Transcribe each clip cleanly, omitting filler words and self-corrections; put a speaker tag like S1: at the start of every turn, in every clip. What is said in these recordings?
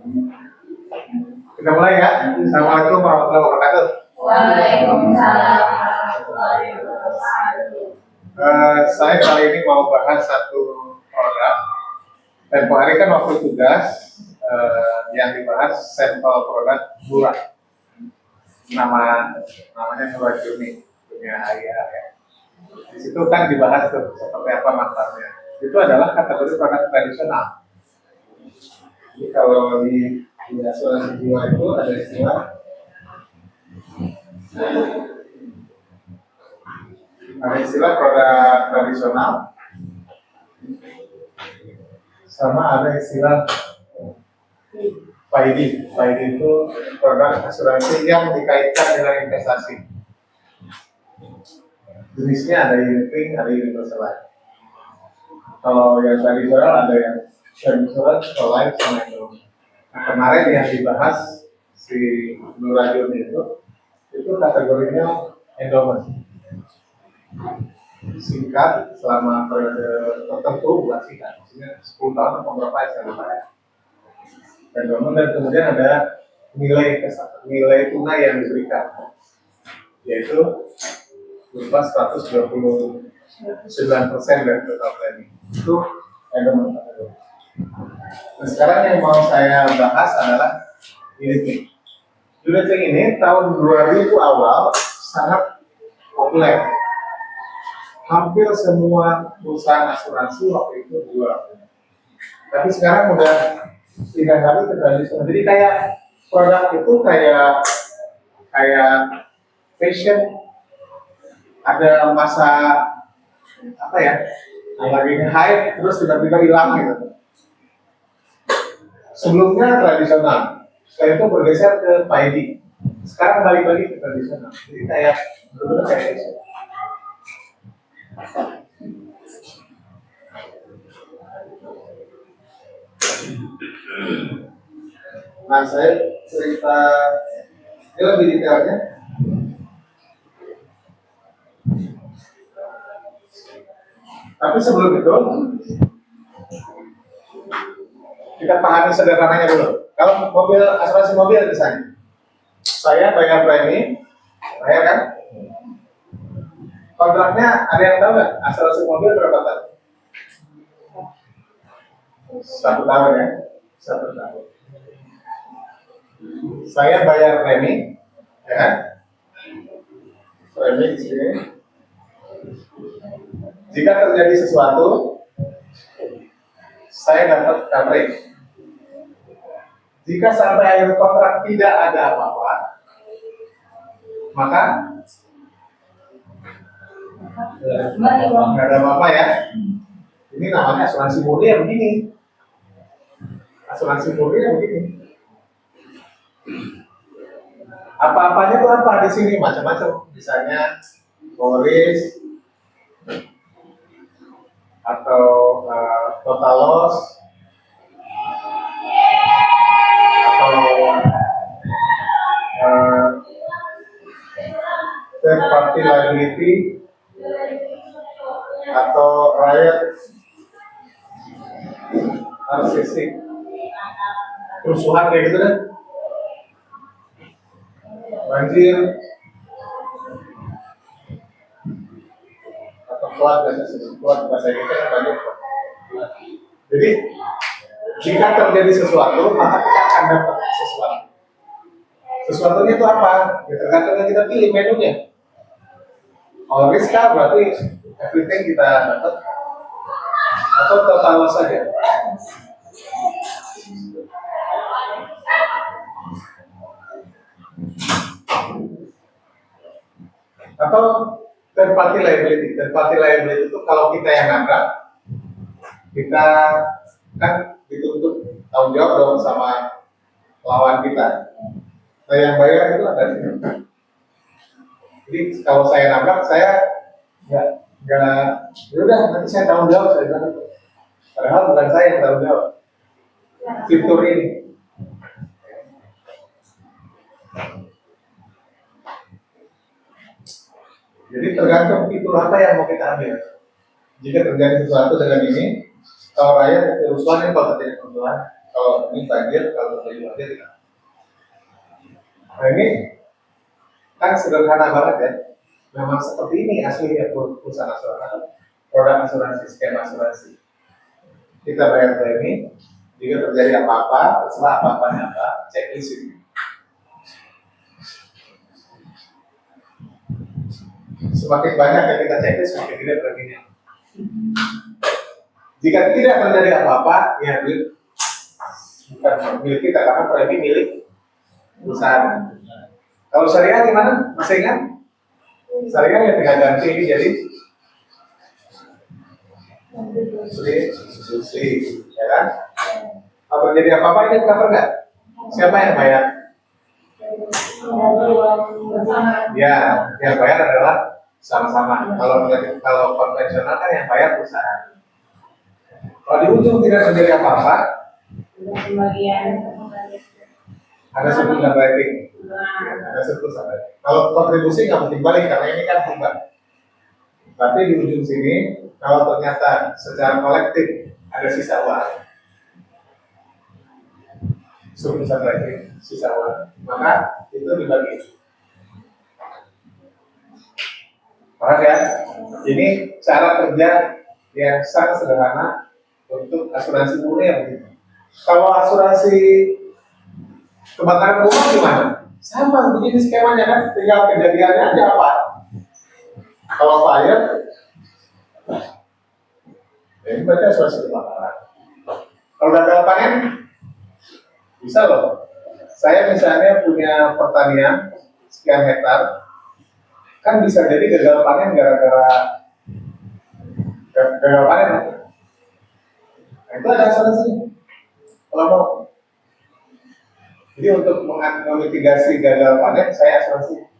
S1: Kita mulai ya. Assalamualaikum warahmatullahi wabarakatuh.
S2: Waalaikumsalam warahmatullahi wabarakatuh.
S1: Saya kali ini mau bahas satu program. Tempo hari kan waktu tugas yang dibahas sampel produk murah. Namanya Murah Juni punya Ayah ya. Di situ kan dibahas tuh seperti apa manfaatnya. Itu adalah kategori produk tradisional. Jadi kalau di asuransi jiwa itu ada istilah produk tradisional, sama ada istilah PAID. PAID itu produk asuransi yang dikaitkan dengan investasi. Jenisnya ada unit link, ada universal life. Kalau yang tradisional ada yang term insurance, life, sama endowment. Nah, kemarin yang dibahas si Nurajun itu kategorinya endowment. Singkat selama periode tertentu, bukan singkat, maksudnya 10 tahun atau berapa ya saya lupa ya. Endowment, dan kemudian ada nilai tunai yang diberikan, yaitu berupa 129% dari total premi. Itu endowment kategori. Nah, sekarang yang mau saya bahas adalah unit link. Unit link ini tahun 2000 awal sangat populer. Hampir semua perusahaan asuransi waktu itu jual. Tapi sekarang udah tidak lagi ke tradisional. Jadi kayak produk itu kayak fashion, ada masa apa ya, lagi hype terus tiba-tiba hilang gitu. Sebelumnya tradisional, setelah itu bergeser ke PAID. Sekarang balik lagi ke tradisional. Jadi kayak benar-benar kayak fashion. Nah, saya cerita ini lebih detailnya. Tapi sebelum itu, kita pahami sederhananya dulu. Kalau mobil, asuransi mobil misalnya, saya bayar premi, bayar kan? Kontraknya ada yang tahu nggak? Asuransi mobil berapa tahun? 1 tahun ya, 1 tahun. Saya bayar premi, ya kan? Premi di sini. Jika terjadi sesuatu, saya dapat coverage. Jika sampai akhir kontrak tidak ada apa-apa, maka nggak ada apa-apa ya. Ini namanya asuransi murni ya begini. Asuransi murni ya begini. Apa-apanya itu apa di sini, macam-macam. Misalnya polis atau total loss atau third party liability atau riot, narcissistic, kerusuhan kayak gitu kan, banjir atau flood, bahasa kita kan banyak. Jadi jika terjadi sesuatu, maka kita akan dapat sesuatu. Sesuatunya itu apa? Ya, tergantung kita pilih menunya. All risk berarti everything kita dapat, atau total loss saja. Atau third party liability. Third party liability itu kalau kita yang nabrak, kita kan dituntut tanggung jawab dong sama lawan kita. Nah, yang bayar itu ada sini. Jadi kalau saya nabrak, saya nggak, udah nanti saya tanggung jawab, saya bilang. Padahal bukan saya yang tanggung jawab. Fitur ini. Jadi tergantung fitur apa yang mau kita ambil. Jika terjadi sesuatu dengan ini, kalau rakyat kerusuhan, kalau terjadi kerusuhan, Kalau ini banjir, kalau terjadi banjir tidak. Nah ini kan sederhana banget ya. Memang seperti ini aslinya perusahaan asuransi, produk asuransi, skema asuransi. Kita bayar premi, jika terjadi apa-apa, terserah apa-apanya apa, checklist ini. Semakin banyak yang kita checklist, semakin tidak preminya. Jika tidak terjadi apa-apa, ya bukan milik kita karena premi milik perusahaan. Kalau syariah gimana? Masih ingat? Syariah ya tinggal ganti ini jadi susi, ya kan? Kalau terjadi apa-apa ini cover nggak? Siapa yang bayar? Ya, yang bayar adalah sama-sama. Kalau konvensional kan yang bayar perusahaan. Kalau di ujung tidak terjadi apa-apa, ada surplus dan rating. Ada surplus dan rating. Kalau kontribusi nggak mungkin balik karena ini kan hibah. Tapi di ujung sini, kalau ternyata secara kolektif ada sisa uang, surplus dan rating, sisa uang, maka itu dibagi. Paham ya? Ini cara kerja yang sangat sederhana untuk asuransi murni yang begitu. Kalau asuransi kebakaran rumah gimana? Sama begini skemanya kan, tinggal kejadiannya aja apa. Kalau fire, ini berarti asuransi kebakaran. Kalau gagal panen, bisa loh. Saya misalnya punya pertanian sekian hektar, kan bisa jadi gagal panen gara-gara gagal panen. Nah, itu ada asuransinya. Kalau mau. Jadi untuk memitigasi gagal panen, saya asuransi.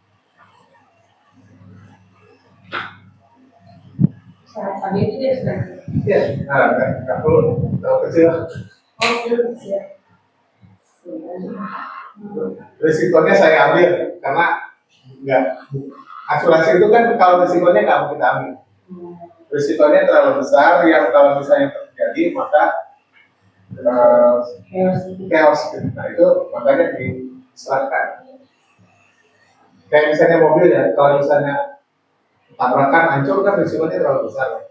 S2: Tadi itu dia sudah.
S1: Iya, nah, nggak perlu terlalu kecil. Risikonya saya ambil karena nggak asuransi itu kan kalau risikonya nggak mau kita ambil. Risikonya terlalu besar yang kalau misalnya terjadi maka chaos. Nah itu makanya diserahkan. Kayak misalnya mobil ya, kalau misalnya tabrakan hancur kan risikonya terlalu besar.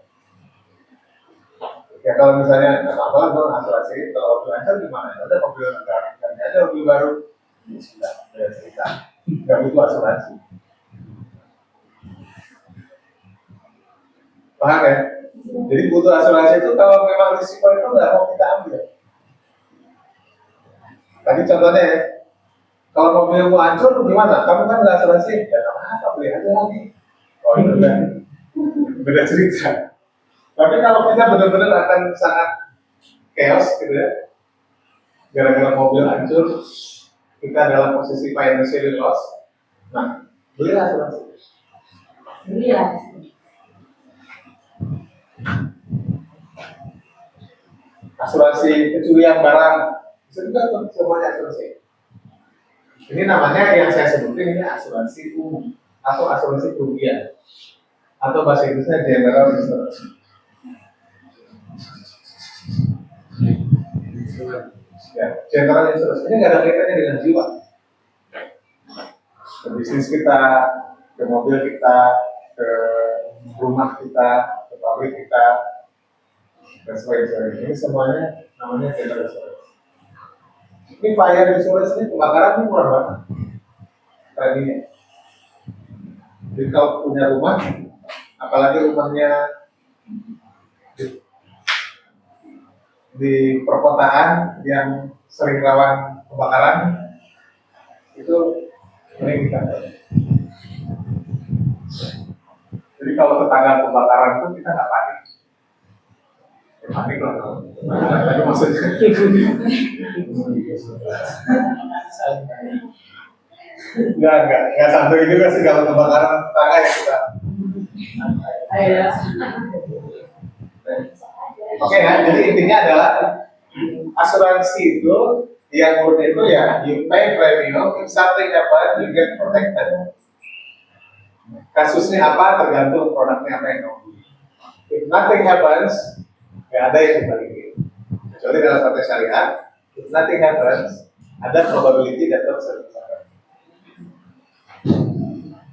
S1: Ya kalau misalnya nggak apa-apa dong asuransi, kalau mobil hancur gimana? Ada mobil negara, ganti aja mobil baru. Ini sudah cerita, nggak butuh asuransi. Paham ya? Jadi butuh asuransi itu kalau memang risiko itu nggak mau kita ambil. Tadi contohnya ya, kalau mobilmu hancur gimana? Kamu kan nggak asuransi, ya nggak apa-apa, beli aja lagi. Oh itu udah beda cerita. Tapi kalau kita benar-benar akan sangat chaos gitu ya, gara-gara mobil hancur, kita dalam posisi financial loss, nah beli asuransi.
S2: Iya.
S1: Asuransi pencurian barang, bisa juga tuh semuanya asuransi. Ini namanya yang saya sebutin ini asuransi umum atau asuransi kerugian atau bahasa Inggrisnya general insurance. Ya, general insurance ini nggak ada kaitannya dengan jiwa. Ke bisnis kita, ke mobil kita, ke rumah kita, ke pabrik kita, dan sebagainya. Ini semuanya namanya general insurance. Ini fire insurance ini kebakaran ini murah banget. Tadinya. Jadi kalau punya rumah, apalagi rumahnya di perkotaan yang sering rawan kebakaran, itu meningkat. Jadi kalau tetangga kebakaran pun kita nggak panik. Panik loh. Tapi maksudnya nggak santai juga sih kalau kebakaran tetangga ya kita. Oke ya, jadi intinya adalah asuransi itu yang murni itu ya you pay premium, if something happen you get protected. Kasusnya apa tergantung produknya apa yang kamu beli. If nothing happens, nggak ada yang dibalikin. Kecuali dalam konteks syariat, if nothing happens, ada probability that terjadi.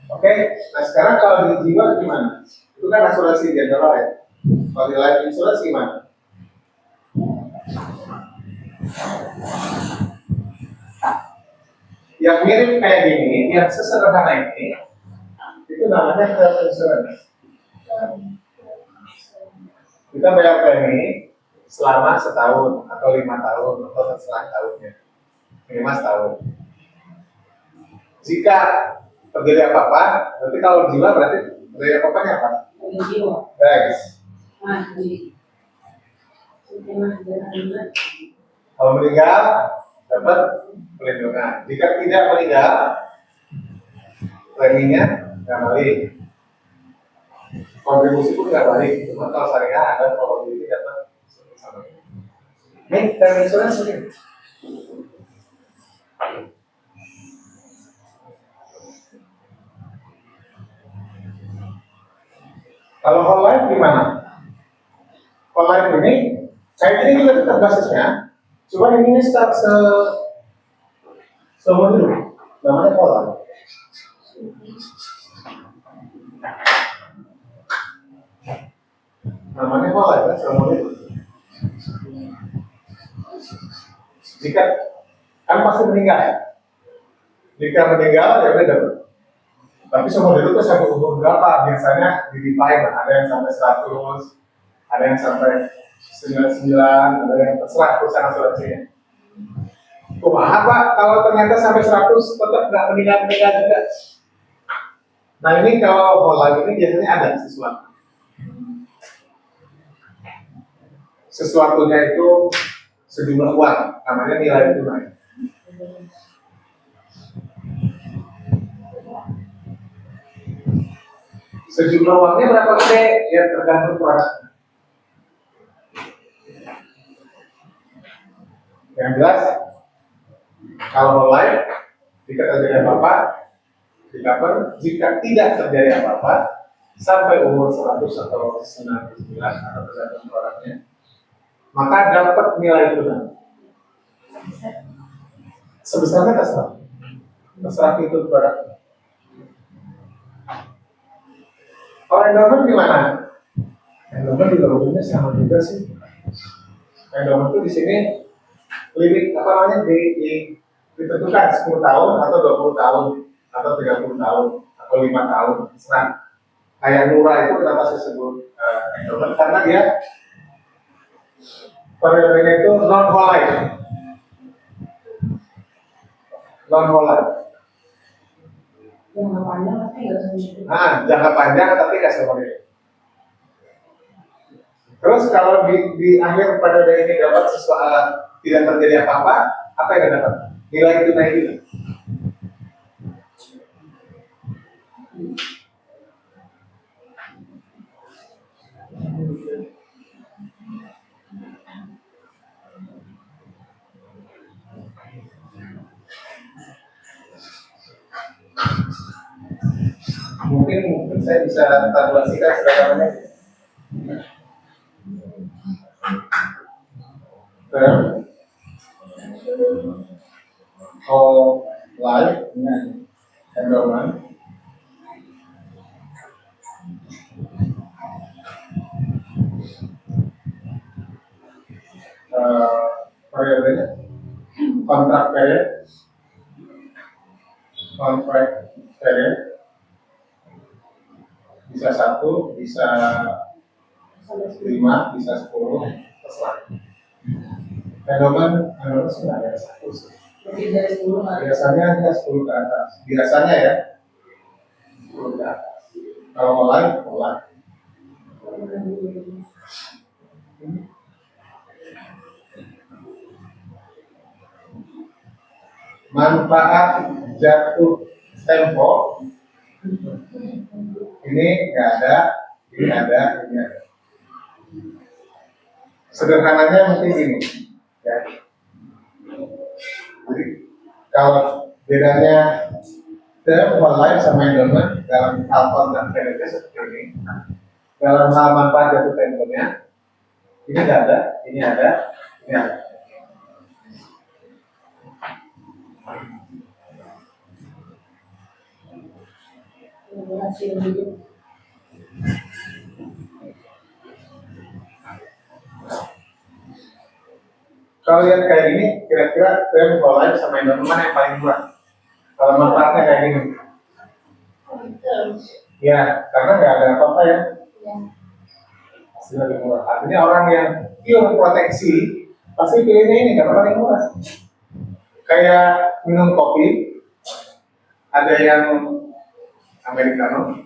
S1: Oke, nah sekarang kalau di jiwa gimana? Itu kan asuransi general ya. Kalau di life insurance gimana? Yang mirip kayak gini, yang sesederhana ini, itu namanya health insurance. Kita bayar premi selama setahun atau 5 tahun atau terserah tahunnya, minimal setahun. Jika terjadi apa-apa, berarti kalau jiwa berarti terjadi apa-apanya apa?
S2: Jiwa.
S1: Guys, kalau meninggal dapat perlindungan. Jika tidak meninggal, preminya nggak balik. Kontribusi pun nggak balik. Cuma kalau syariah ada probability dapat sama. Ini term insurance ini. Kalau whole life gimana? Whole life ini, kayak ini juga tetap basisnya, cuma ini start seumur hidup. Namanya whole life. Namanya whole life, kan seumur hidup. Jika kan pasti meninggal ya. Jika meninggal ya udah dapat. Tapi seumur hidup itu sampai umur berapa? Biasanya di-define, ada yang sampai 100, ada yang sampai 99, ada yang terserah perusahaan asuransinya. Kumaha Pak, kalau ternyata sampai 100 tetap nggak meninggal juga. Nah ini kalau whole life ini biasanya ada sesuatu. Sesuatunya itu sejumlah uang, namanya nilai tunai. Sejumlah uangnya berapa gede? Ya tergantung produknya. Yang jelas, kalau whole life, jika terjadi apa-apa, di cover. Jika tidak terjadi apa-apa, sampai umur 100 atau 99 atau tergantung produknya, maka dapat nilai tunai. Sebesarnya terserah itu produknya. Kalau endowment gimana? Endowment juga ujungnya sama juga sih. Endowment itu di sini limit apa namanya ditentukan 10 tahun atau 20 tahun atau 30 tahun atau 5 tahun terserah. Kayak Nura itu kenapa saya sebut endowment karena dia periodenya itu non whole life. Non whole life.
S2: Jangka panjang tapi nggak seumur.
S1: Nah, jangka panjang tapi nggak seumur hidup. Terus kalau di akhir periode ini dapat sesuatu tidak terjadi apa-apa, apa yang dapat? Nilai tunai itu. Mungkin saya bisa tabulasikan sederhananya. Whole life dengan endowment periodenya kontrak period bisa 1, bisa 5, bisa 10, terserah. Endowment sebenarnya ada 1 sih.
S2: Lebih dari 10 kali.
S1: Biasanya hanya 10 ke atas. Biasanya ya 10 ke atas. Kalau mulai. Manfaat jatuh tempo ini nggak ada, ini ada. Sederhananya mungkin gini, ya. Jadi kalau bedanya term whole life sama endowment dalam hal kontrak kreditnya seperti ini. Dalam hal manfaat jatuh temponya, ini nggak ada, ini ada, ini ada.
S2: hasil hidup.
S1: Kalau lihat kayak gini, kira-kira frame Pro Life sama Indomie mana yang paling murah? Kalau manfaatnya kayak gini. Ya, karena nggak ada apa-apa ya. Hasilnya lebih murah. Artinya orang yang pure proteksi pasti pilihnya ini karena paling murah. Kayak minum kopi, ada yang americano,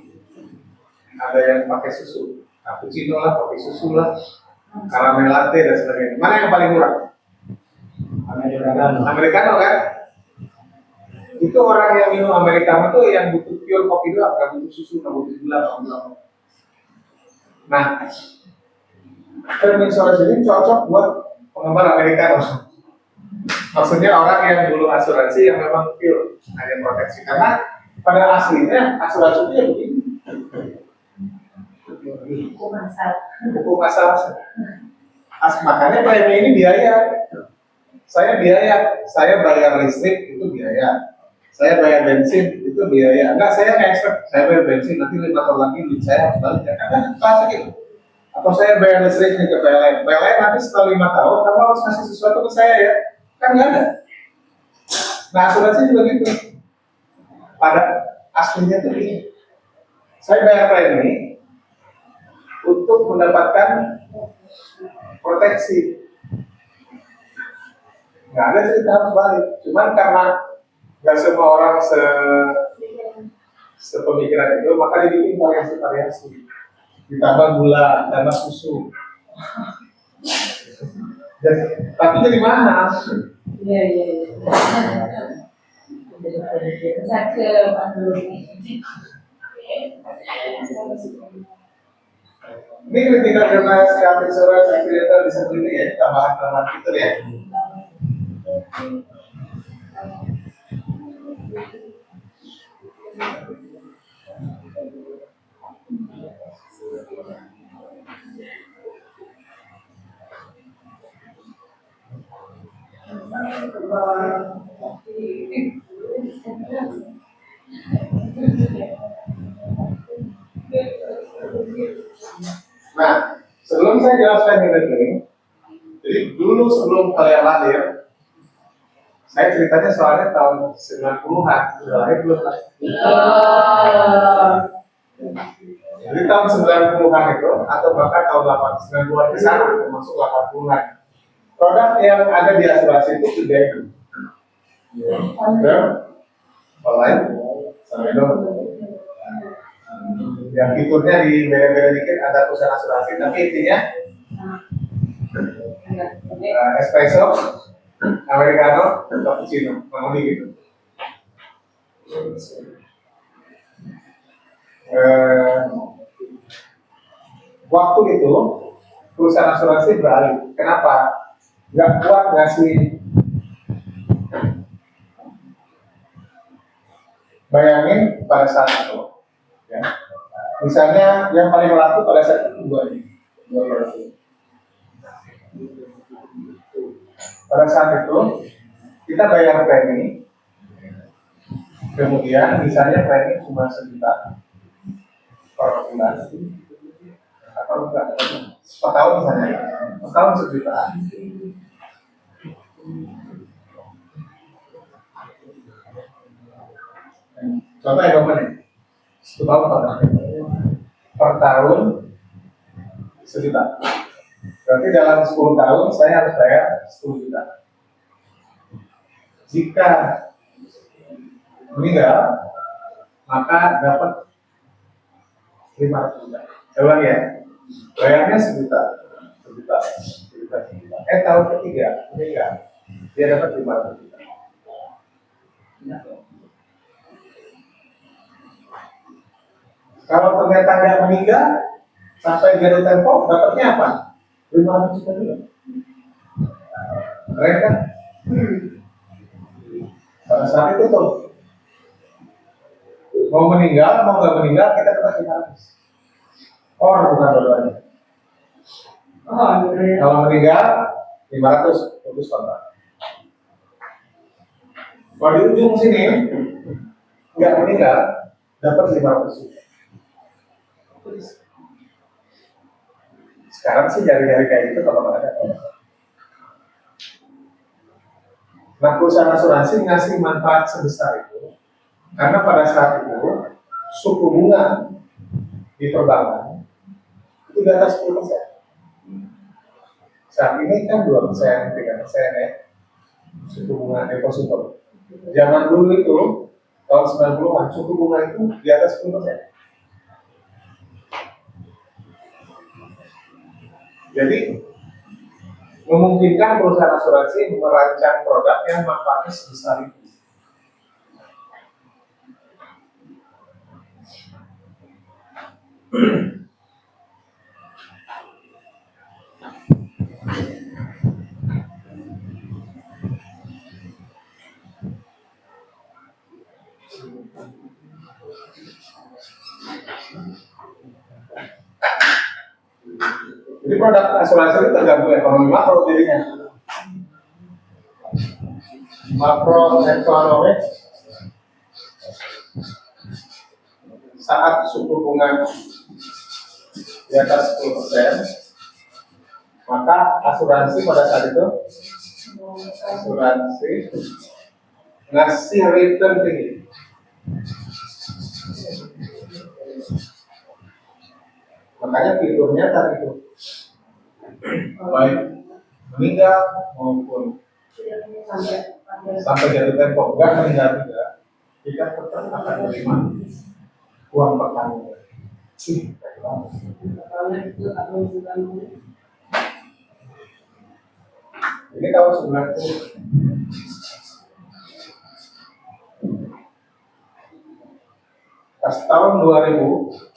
S1: ada yang pakai susu, cappuccino lah, kopi susu lah, caramel latte dan sebagainya. Mana yang paling murah? Americano kan? Itu orang yang minum americano tuh yang butuh pure kopi doang, nggak butuh susu, nggak butuh gula, nggak butuh apa. Nah, term insurance ini cocok buat pengembang americano. Maksudnya orang yang dulu asuransi yang memang pure, hanya proteksi. Karena pada aslinya asuransi itu ya begini. Hukum asal. Makanya premi ini biaya. Saya bayar listrik itu biaya. Saya bayar bensin itu biaya. Enggak, saya expert. Saya bayar bensin nanti 5 tahun lagi duit saya harus balik. Kan pasti gitu. Atau saya bayar listrik ke PLN. PLN nanti setelah 5 tahun kamu harus kasih sesuatu ke saya ya. Kan nggak ada. Nah asuransi juga gitu. Pada aslinya tuh ini. Saya bayar premi untuk mendapatkan proteksi. Nggak ada cerita harus balik. Cuman karena nggak semua orang sepemikiran itu, maka dibikin variasi-variasi. Ditambah gula, ditambah susu. Tapi jadi mahal.
S2: Iya. Bisa ke Bandung.
S1: Ini critical illness, health insurance, accidental disability ya, tambahan-tambahan itu ya. Nah, sebelum saya jelaskan ini, jadi dulu sebelum kalian lahir, saya ceritanya soalnya tahun 90-an, sudah lahir belum lah. Jadi tahun 90-an itu, atau bahkan tahun 90-an ke sana, termasuk 80-an. Produk yang ada di asuransi itu sudah itu. Online, sama Indomie. Yang fiturnya di beda-beda dikit ada perusahaan asuransi, tapi intinya espresso, americano, cappuccino, kurang lebih gitu. Waktu itu perusahaan asuransi beralih. Kenapa? Nggak kuat ngasih. Bayangin pada saat itu, ya. Misalnya yang paling laku pada saat itu dua ini. Pada saat itu kita bayar premi, kemudian misalnya premi cuma 1 juta per bulan, atau enggak, per tahun misalnya, per tahun 1 juta. Contoh Indomie, 1 tahun per tahun 1 juta. Berarti dalam 10 tahun saya harus bayar 10 juta. Jika meninggal, maka dapat 500 juta. Saya ulang ya, bayarnya 1 juta. Tahun ketiga meninggal, dia dapat 500 juta. Kalau ternyata nggak meninggal, sampai jatuh tempo, dapatnya apa? 500 juta juga. Keren kan? Pada saat itu tuh, mau meninggal, mau nggak meninggal, kita dapat 500. Bukan dua-duanya. Kalau meninggal, 500 putus kontrak. Kalau di ujung sini nggak meninggal, dapat 500 juta. Sekarang sih jari-jari kayak gitu kalau nggak ada. Nah, perusahaan asuransi ngasih manfaat sebesar itu karena pada saat itu suku bunga di perbankan itu di atas 10%. Saat ini kan 2%, 3% ya suku bunga deposito. Zaman dulu itu tahun 90-an suku bunga itu di atas 10%. Jadi memungkinkan perusahaan asuransi merancang produk yang manfaatnya sebesar itu. Jadi produk asuransi itu tergantung ekonomi makro jadinya. Makroekonomi saat suku bunga di atas 10%, maka asuransi pada saat itu asuransi ngasih return tinggi. Makanya fiturnya tadi itu baik meninggal maupun sampai jatuh tempo, enggak meninggal juga, kita tetap akan menerima uang pertanggungan. Ini tahun 90. Pas tahun 2000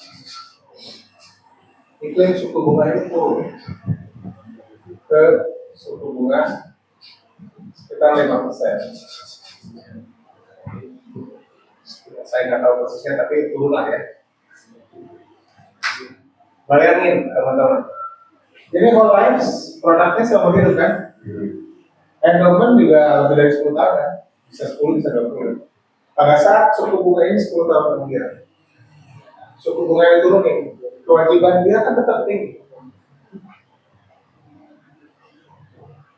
S1: iklim suku bunga itu turun ke suku bunga sekitar 5%. Saya nggak tahu persisnya tapi turun lah ya. Bayangin teman-teman. Jadi whole life produknya seumur hidup kan? Endowment juga lebih dari 10 tahun kan? Bisa 10, bisa 20. Pada saat suku bunga ini 10 tahun kemudian, suku bunga yang turunin, kewajiban dia kan tetap tinggi.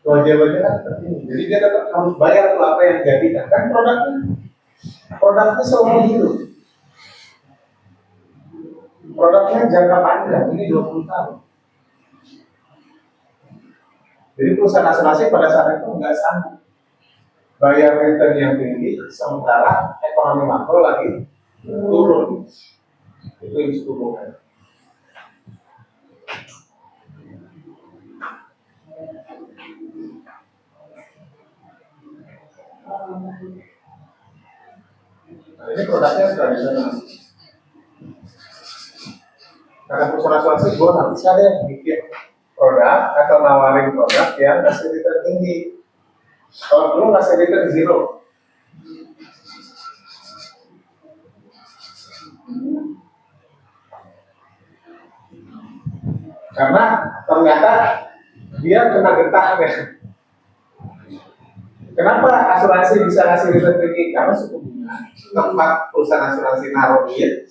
S1: Kewajibannya kan tetap tinggi. Jadi dia tetap harus bayar tuh apa yang dijadikan. Kan produknya seumur hidup. Produknya jangka panjang, ini 20 tahun. Jadi perusahaan asuransi pada saat itu nggak sanggup bayar return yang tinggi, sementara ekonomi makro lagi turun. Itu yang suku bunga. Nah, ini produknya tradisional. Karena perusahaan asuransi gue nggak bisa deh bikin produk atau nawarin produk yang kasih return tinggi. Kalau dulu ngasih return zero. Karena ternyata dia kena getah ya. Kenapa asuransi bisa ngasih return tinggi? Karena suku bunga tempat perusahaan asuransi naruh duit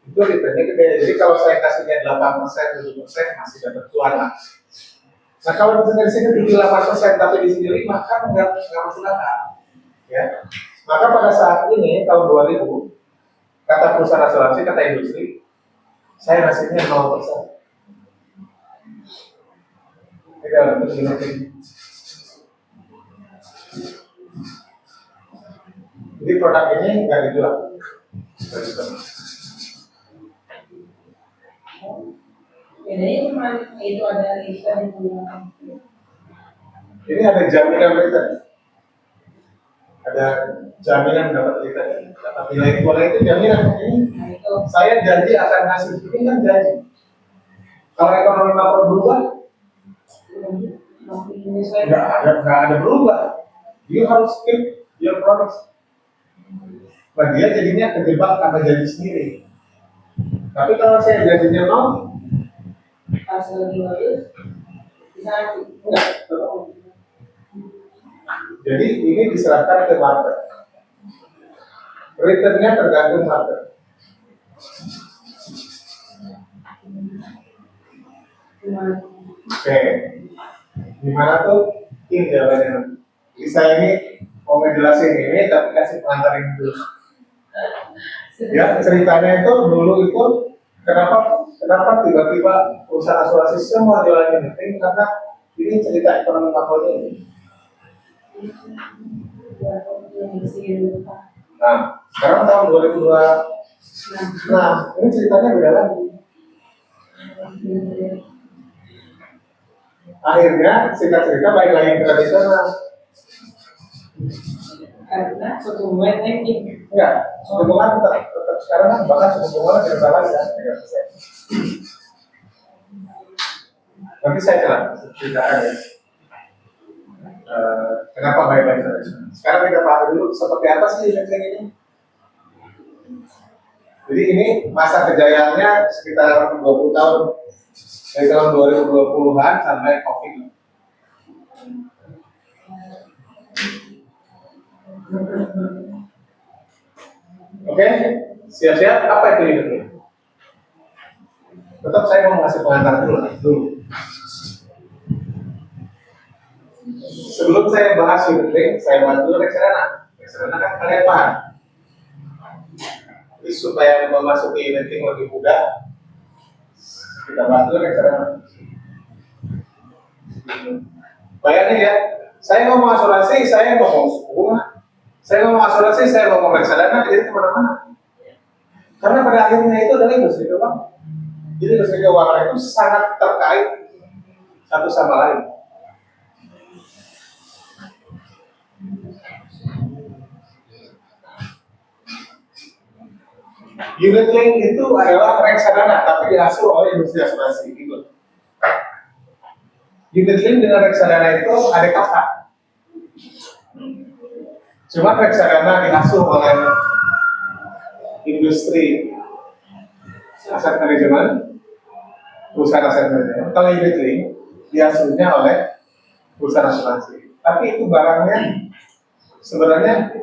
S1: itu returnnya gede. Jadi kalau saya kasihnya 8%, 7% masih dapat cuan lah. Nah kalau misalnya di sini 78% tapi di sini 5 kan nggak masuk akal. Ya. Maka pada saat ini tahun 2000 kata perusahaan asuransi, kata industri, saya ngasihnya 0%. Tidak ada tinggi. Jadi produk ini nggak dijual.
S2: Bedanya cuma itu ada return
S1: Ini ada jaminan return. Ada jaminan dapat return. Dapat nilai jual itu jaminan. Ini saya janji akan ngasih ini kan janji. Kalau ekonomi makro berubah, nggak ada berubah. You harus keep your promise. Nah dia jadinya kejebak karena janji sendiri. Tapi kalau saya janjinya nol,
S2: pas lagi bagus bisa
S1: enggak. Jadi ini diserahkan ke market. Returnnya tergantung market. Oke, gimana tuh? Ini jawabannya. Jadi saya ini mau ngejelasin ini, tapi kasih pengantarin dulu. Ya, ceritanya itu dulu itu kenapa tiba-tiba usaha asuransi semua jualan unit-link, karena ini cerita ekonomi makronya ini. Nah, sekarang tahun 2026, ini ceritanya beda lagi. Akhirnya singkat cerita balik lagi ke tradisional.
S2: Karena suku bunga naik.
S1: Enggak, suku bunga tetap sekarang kan bahkan suku bunga tidak salah ya. Nanti saya ceritakan ya. Kenapa balik lagi ke tradisional? Sekarang kita paham dulu seperti apa sih unit-link ini. Jadi ini masa kejayaannya sekitar 20 tahun. Dari tahun 2020-an sampai COVID. Oke, siap-siap. Apa itu unit-link? Tetap saya mau ngasih pengantar dulu. Sebelum saya bahas unit-link, saya bahas dulu reksadana. Reksadana kan kalian paham. Jadi supaya memasuki unit-link lebih mudah, kita bahas dulu reksadana. Bayangin ya, saya ngomong asuransi, saya ngomong suku bunga. Saya ngomong asuransi, saya ngomong reksadana, jadi kemana-mana. Karena pada akhirnya itu adalah industri keuangan. Jadi industri keuangan itu sangat terkait satu sama lain. Unit-link itu adalah reksadana, tapi diasuh oleh industri asuransi. Gitu. Unit-link dengan reksadana itu ada kakak. Cuma reksadana diasuh oleh industri aset manajemen, perusahaan aset manajemen. Kalau unit-link diasuhnya oleh perusahaan asuransi. Tapi itu barangnya sebenarnya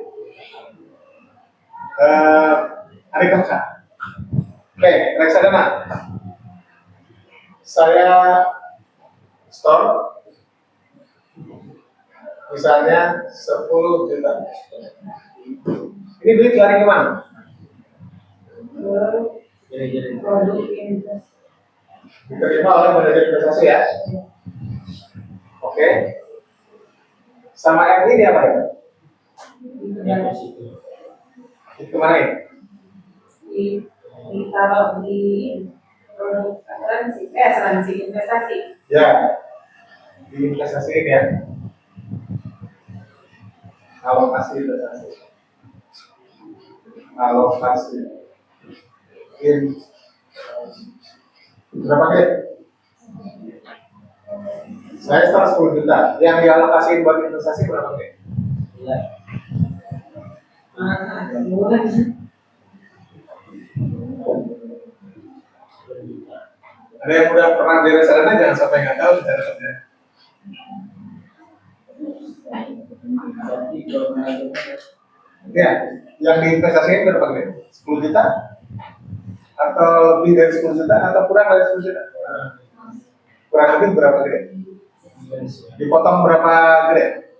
S1: ada kakak. Oke, reksadana. Saya store misalnya 10 juta. Ini duit lari kemana?
S2: Produk investasi.
S1: Diterima oleh manajer investasi ya. Oke. Sama M ini apa ya? Itu mana ya?
S2: Ditaruh di produk asuransi investasi.
S1: Ya, di investasiin ya. Alokasi investasi. Alokasi. Berapa kali? Saya setelah 10 juta. Yang dialokasiin buat investasi berapa kali?
S2: Bulan.
S1: Ada yang udah pernah di reksadana jangan sampai nggak tahu cara kerja. Ya, yang diinvestasikan berapa kali? 10 juta? Atau lebih dari 10 juta? Atau kurang dari 10 juta? Kurang lebih berapa gede? Dipotong berapa gede?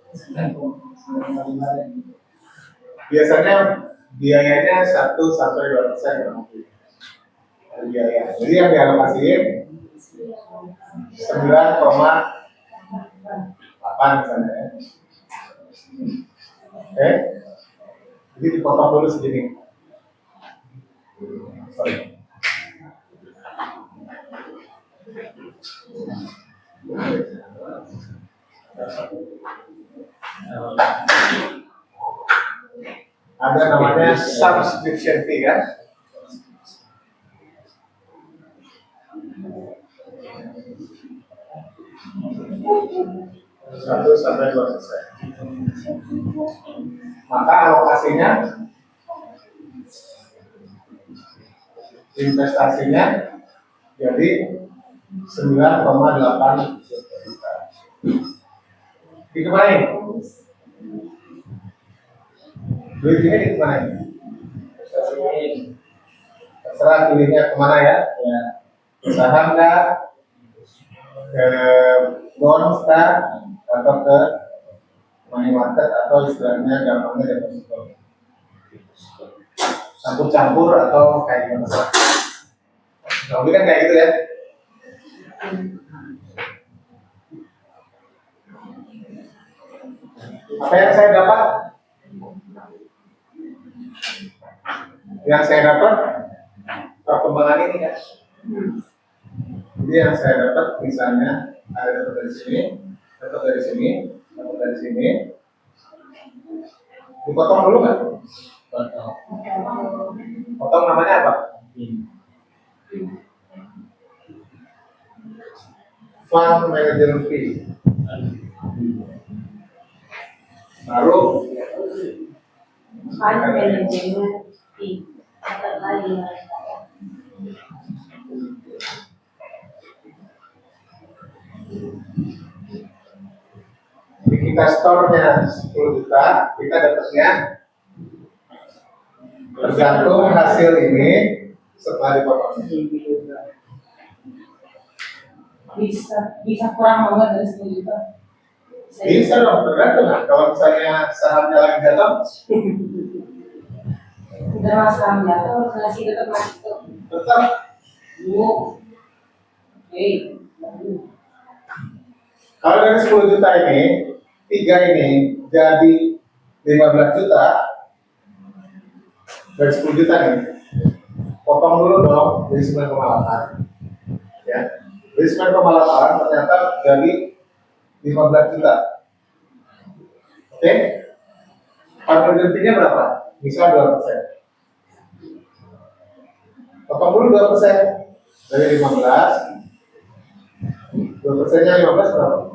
S1: Biasanya biayanya 1 sampai 2% biaya. Jadi yang dialokasiin 9,8 misalnya ya. Oke, jadi dipotong dulu segini. Sorry. Ada namanya subscription fee kan? Satu sampai 2%. Maka alokasinya, investasinya jadi 9,8 juta. Dikemarin? Duit ini dikemarin? Terserah pilihnya kemana ya? Saham nggak? ke bond, stock, atau ke money market atau istilahnya gampangnya deposito. Campur-campur atau kayak gimana? Nah, kan kayak gitu ya. Apa yang saya dapat? Yang saya dapat perkembangan ini kan. Jadi yang saya dapat misalnya ada dapat dari sini, dapat dari sini, dapat dari sini. Dipotong dulu nggak? Potong namanya apa? Fund manager fee. Baru
S2: Fund management fee. Dapat lagi.
S1: jadi kita store-nya 10 juta, kita dapatnya tergantung hasil ini setelah dipotong.
S2: Bisa kurang banget dari 10 juta.
S1: Bisa dong, tergantung kan. Kalau misalnya sahamnya lagi jatuh,
S2: Udah masalah jatuh harus ngasih tetap masuk.
S1: tetap.
S2: Oke.
S1: Kalau dari 10 juta ini, 3 ini jadi 15 juta, dari 10 juta nih, potong dulu dong, jadi 9,8. Ya, dari 9,8 ternyata jadi 15 juta. Oke? Konvergensinya berapa? Misal 2%. Potong dulu 2% dari 15. 2%-nya 15 berapa?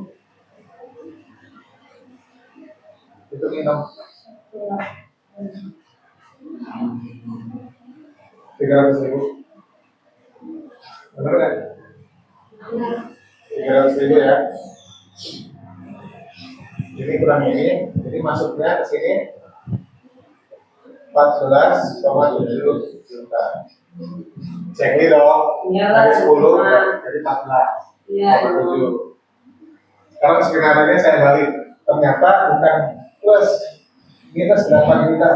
S1: Itu minum 300.000. Benar kan? 300.000 ya. Ini kurang ini, jadi masuknya ke sini 14,7 juta. Cek ini dong, dari 10 jadi 14.
S2: Iya.
S1: 7. Sekarang skenario saya balik, ternyata bukan plus, minus 8 juta.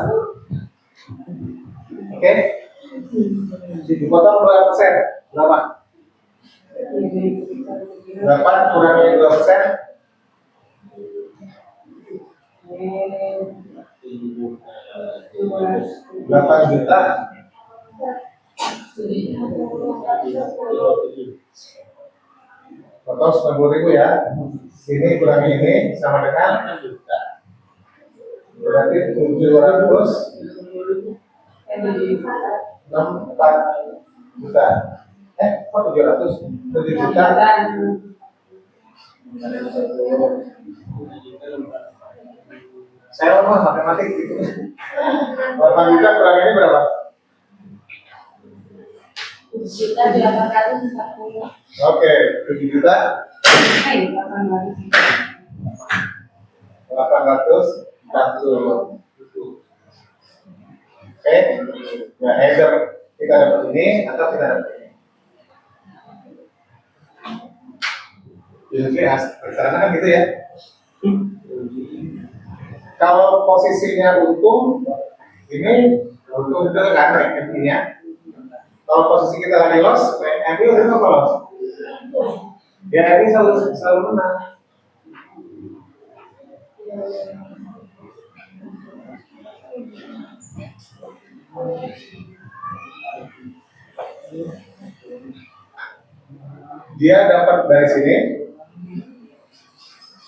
S1: Oke? Dipotong berapa persen? Berapa? 8 kurangi 2%. 8 juta. Potong 90.000 ya. Sini kurangi ini sama dengan berarti 764 juta. Kok 700? 7 juta. Saya mau matematik gitu. 8 juta kurang ini berapa?
S2: 7.840.
S1: Oke, 7 juta 840. Oke, nah either kita dapat ini atau kita dapat ini. Jadi rencana kan gitu ya. Kalau posisinya untung, ini untung itu kan MI-nya. Kalau posisi kita lagi loss, MI udah apa loss? Ya MI selalu menang. Dia dapat dari sini,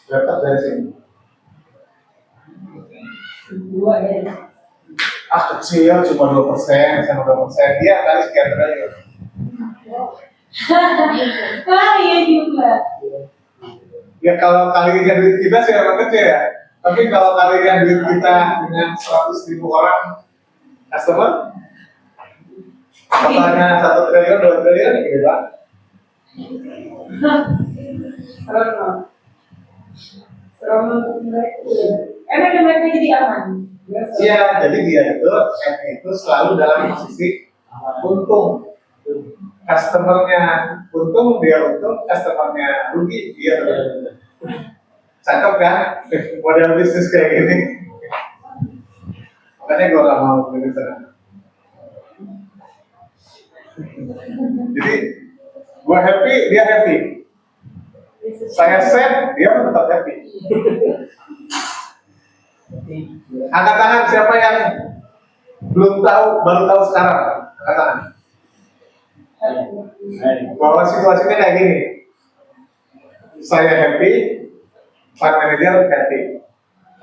S1: dapat dari sini.
S2: Dua ya.
S1: Kecil cuma 2%, sama 2%. Dia kali sekian triliun.
S2: Iya juga.
S1: Ya kalau kalinya duit kita sih emang kecil ya. Tapi kalau kalian duit kita dengan 100.000 orang customer, totalnya 1 triliun, 2 triliun, gitu kan?
S2: Serem untuk mereka. Emang mereka jadi aman.
S1: Iya, jadi dia itu selalu dalam posisi untung. Customernya untung, dia untung, customernya rugi, dia rugi. Cakep kan? Model bisnis kayak gini. Makanya gue gak mau begitu. Jadi gue happy, dia happy. Saya sad, dia pun tetap happy. Angkat tangan siapa yang belum tahu, baru tahu sekarang? Angkat tangan. Bahwa situasinya kayak gini. Saya happy, Pak Manager happy.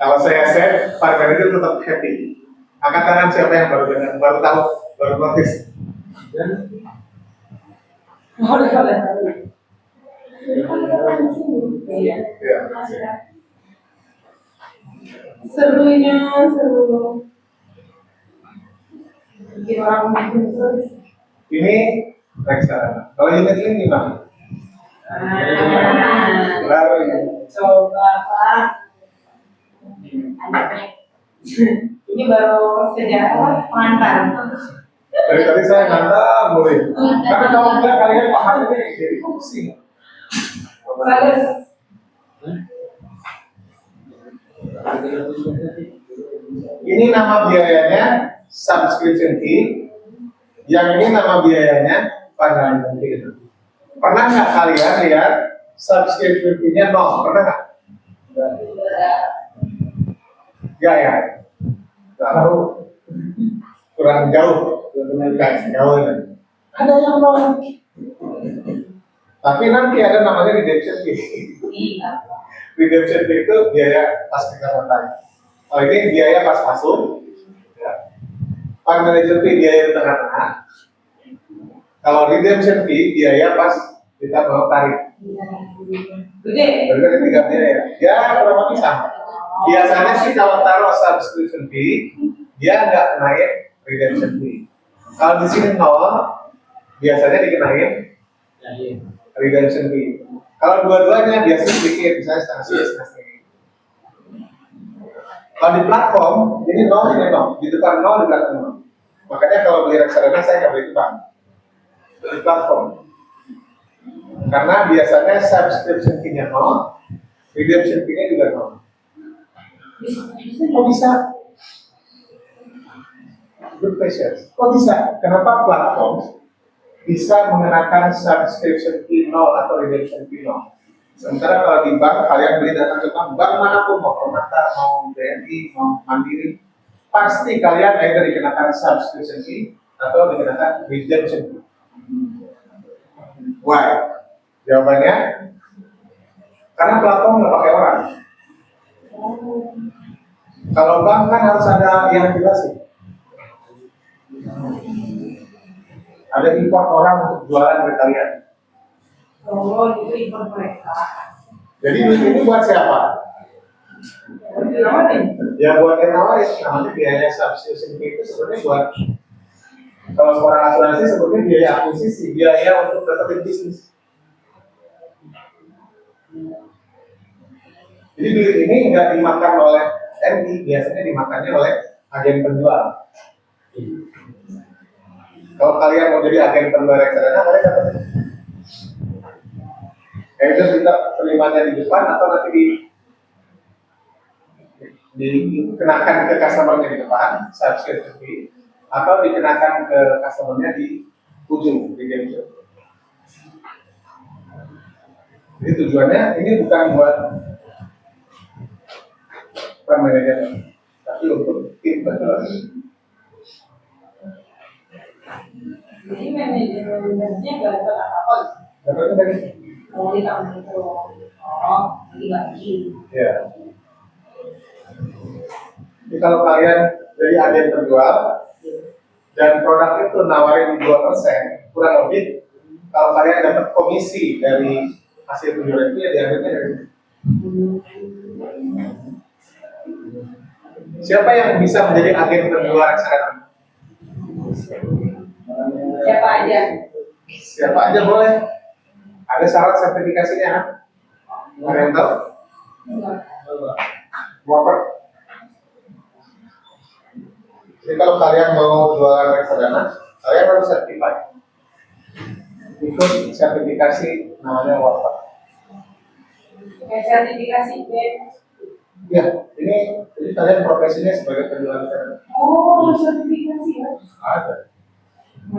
S1: Kalau saya sad, Pak Manager tetap happy. Angkat tangan siapa yang baru dengar, baru tahu, baru notice.
S2: Boleh. Iya.
S1: Ya.
S2: Serunya seru. Bikin orang makin terus.
S1: Ini reksa. Kalau unit ini gimana? Baru ini.
S2: Coba Pak. Ini baru sejarah pengantar.
S1: Dari tadi saya ngantar boleh. Karena kalau enggak kalian paham ini jadi pusing.
S2: Bagus.
S1: Ini nama biayanya subscription fee. Yang ini nama biayanya pandangan fee. Pernah nggak kalian lihat subscription fee-nya nol? Pernah nggak? Ya ya. Nggak tahu. Kurang jauh. Nggak jauh. Ada yang nol. Tapi nanti ada namanya redemption fee. Redemption fee itu biaya pas kegiatan. Oh ini biaya pas masuk. Ya. Fund manager fee biaya di tengah-tengah. Kalau redemption fee biaya pas kita mau tarik.
S2: Gede.
S1: Berarti tiga biaya. Ya kurang lebih sama. Biasanya sih kalau taruh subscription fee dia nggak naik redemption fee. Kalau di sini nol, biasanya dikenain redemption fee. Kalau dua-duanya biasanya sedikit, misalnya setengah. Kalau di platform, ini nol, di depan nol, di belakang nol. Makanya kalau beli reksadana saya nggak beli di bank, di platform. Karena biasanya subscription fee-nya nol, redemption fee-nya juga nol. Kok bisa? Good question. Kok bisa? Kenapa platform bisa mengenakan subscription fee nol atau redemption fee nol? Sementara kalau di bank, kalian beli datang ke bank manapun, mau Permata, mau BNI, mau Mandiri, pasti kalian either dikenakan subscription fee atau dikenakan redemption fee. Why? Jawabannya, karena platform nggak pakai orang. Kalau bank kan harus ada yang jelasin. Ada import orang untuk jualan ke kalian.
S2: Oh, itu impor mereka.
S1: Jadi duit ini buat siapa? Ya buat yang nawarin, namanya biaya subscription fee itu sebenarnya buat, kalau orang asuransi sebenarnya biaya akuisisi, biaya untuk tetapin bisnis. Jadi duit ini nggak dimakan oleh MI, biasanya dimakannya oleh agen penjual. Kalau kalian mau jadi agen penjual reksadana, kalian dapat. Either kita terimanya di depan atau nanti dikenakan ke customer-nya di depan, subscription fee, atau dikenakan ke customer-nya di ujung, di game. Jadi tujuannya ini bukan buat manajer, tapi untuk tim penjualan.
S2: Jadi manajemennya nggak dapat apa-apa.
S1: Dapat dari?
S2: Oh, di tahun itu. Oh, dibagi.
S1: Ya. Jadi kalau kalian jadi agen penjual dan produk itu nawarin 2%, kurang lebih kalau kalian dapat komisi dari hasil penjualan itu ya diambilnya dari itu. Siapa yang bisa menjadi agen penjual sekarang?
S2: Siapa aja?
S1: Siapa aja boleh. Ada syarat sertifikasinya. Ada yang tahu? Apa? Jadi kalau kalian mau jualan reksadana, kalian harus sertified. ikut sertifikasi namanya WAPA.
S2: Kayak sertifikasi B.
S1: Ya, ini jadi kalian profesinya sebagai penjual internet.
S2: Oh, sertifikasi ya.
S1: Ada.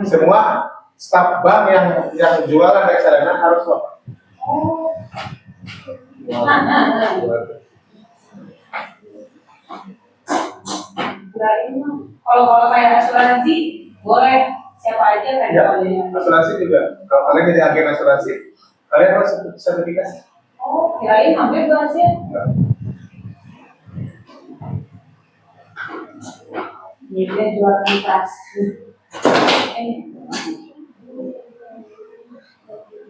S1: Semua staf bank yang jualan reksadana harus WAPA.
S2: Oh. Kalau kayak asuransi boleh siapa aja kan?
S1: Ya, asuransi juga. Kalau kalian jadi agen asuransi, kalian harus sertifikasi.
S2: Oh, kirain hampir bahasnya. Jadi dia jualan tas.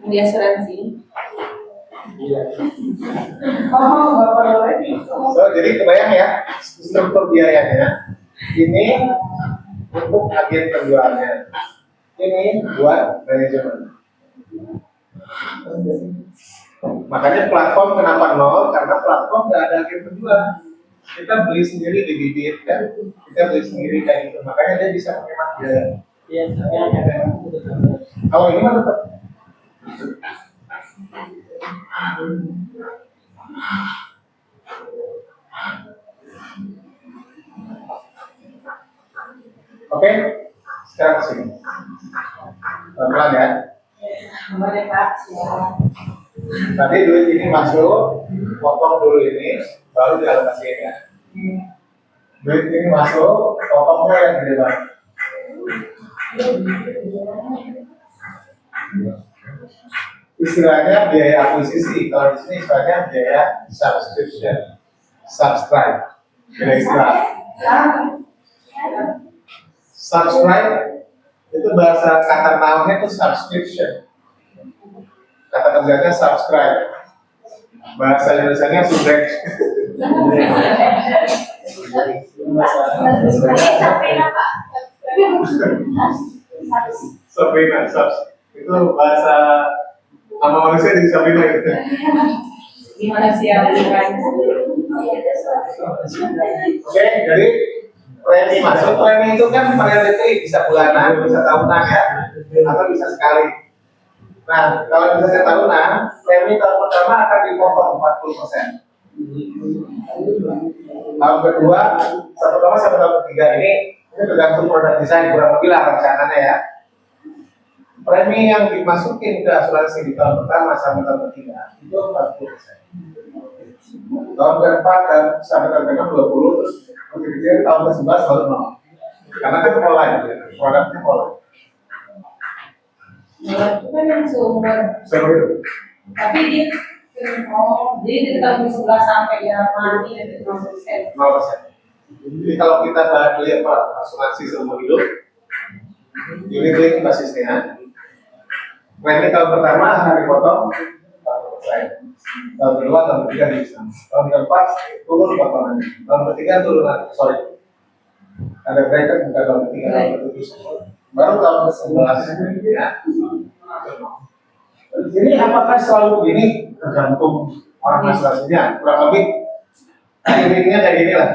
S2: Di asuransi.
S1: Iya.
S2: Oh, nggak perlu lagi.
S1: So, jadi kebayang ya struktur biayanya. Ini untuk agen penjualnya. Ini buat manajemen. Makanya platform kenapa nol? Karena platform nggak ada agen penjual. Kita beli sendiri di bibit kan? Kita beli sendiri kayak gitu. Makanya dia bisa menghemat biaya. Kalau ini mah tetap. Oke, sekarang sini. Pelan ya.
S2: Boleh Pak.
S1: Tadi duit ini masuk, potong dulu ini, baru dialokasikan ya. Duit ini masuk, potongnya yang gede banget. Istilahnya biaya akuisisi, kalau di sini istilahnya biaya subscription, subscribe. Beda istilah. Subscribe itu bahasa kata naunnya itu subscription. Kata kerjanya subscribe. Bahasa Indonesianya subrek. Sabrina, itu bahasa nama manusia di Sabrina gitu.
S2: Gimana sih yang
S1: Oke, jadi premi masuk, premi itu kan variabel bisa bulanan, bisa tahunan ya, atau bisa sekali. Nah, kalau bisa tahunan, premi tahun pertama akan dipotong 40%. Tahun kedua, satu tahun sampai tahun ketiga ini tergantung produk desain kurang lebih lah rencananya ya. Premi yang dimasukin ke asuransi di tahun pertama sampai tahun ketiga itu 40%. Tahun keempat dan sampai tahun ke-6 20, terus kecil tahun ke-11 baru 0. Karena kan pola ya, produknya pola.
S2: itu kan yang seumur.
S1: Seperti itu.
S2: Tapi dia jadi dari tahun 11 sampai dia mati dari 0%.
S1: 0%. Jadi kalau kita beli asuransi seumur hidup, unit link basisnya, premi tahun pertama akan dipotong 40%. Tahun kedua, tahun ketiga bisa. Tahun keempat turun potongan. Tahun ketiga turun lagi. Sorry. Ada bracket bukan tahun ketiga, tahun ketujuh. Baru tahun ke-11 ya. Jadi apakah selalu begini? Tergantung orang asuransinya. Kurang lebih ini kayak gini lah.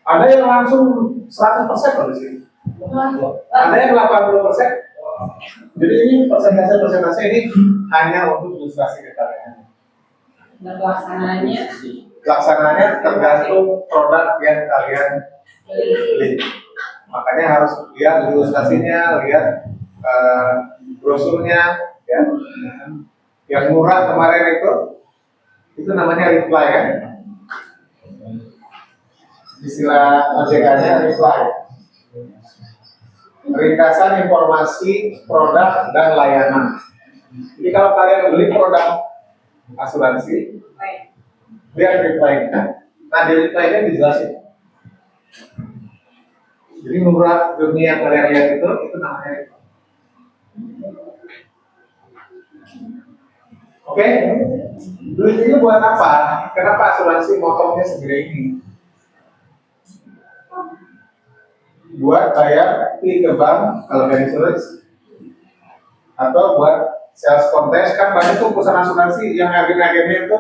S1: Ada yang langsung 100% loh di sini. Ada yang 80%. Jadi ini persentase ini hanya untuk ilustrasi kekayaan.
S2: Dan pelaksanaannya
S1: Pelaksananya tergantung produk yang kalian beli. Makanya harus lihat ilustrasinya, lihat brosurnya, ya. Yang murah kemarin itu namanya reply kan? Istilah OJK-nya reply. Ringkasan informasi produk dan layanan. Jadi kalau kalian beli produk asuransi, lihat reply-nya. Nah, di reply-nya dijelasin. Jadi murah dunia kalian lihat itu namanya reply. Oke, duit ini buat apa? Kenapa asuransi motongnya segede ini? Buat bayar fee ke bank kalau dari insurance, atau buat sales contest. Kan banyak tuh perusahaan asuransi yang agen-agennya itu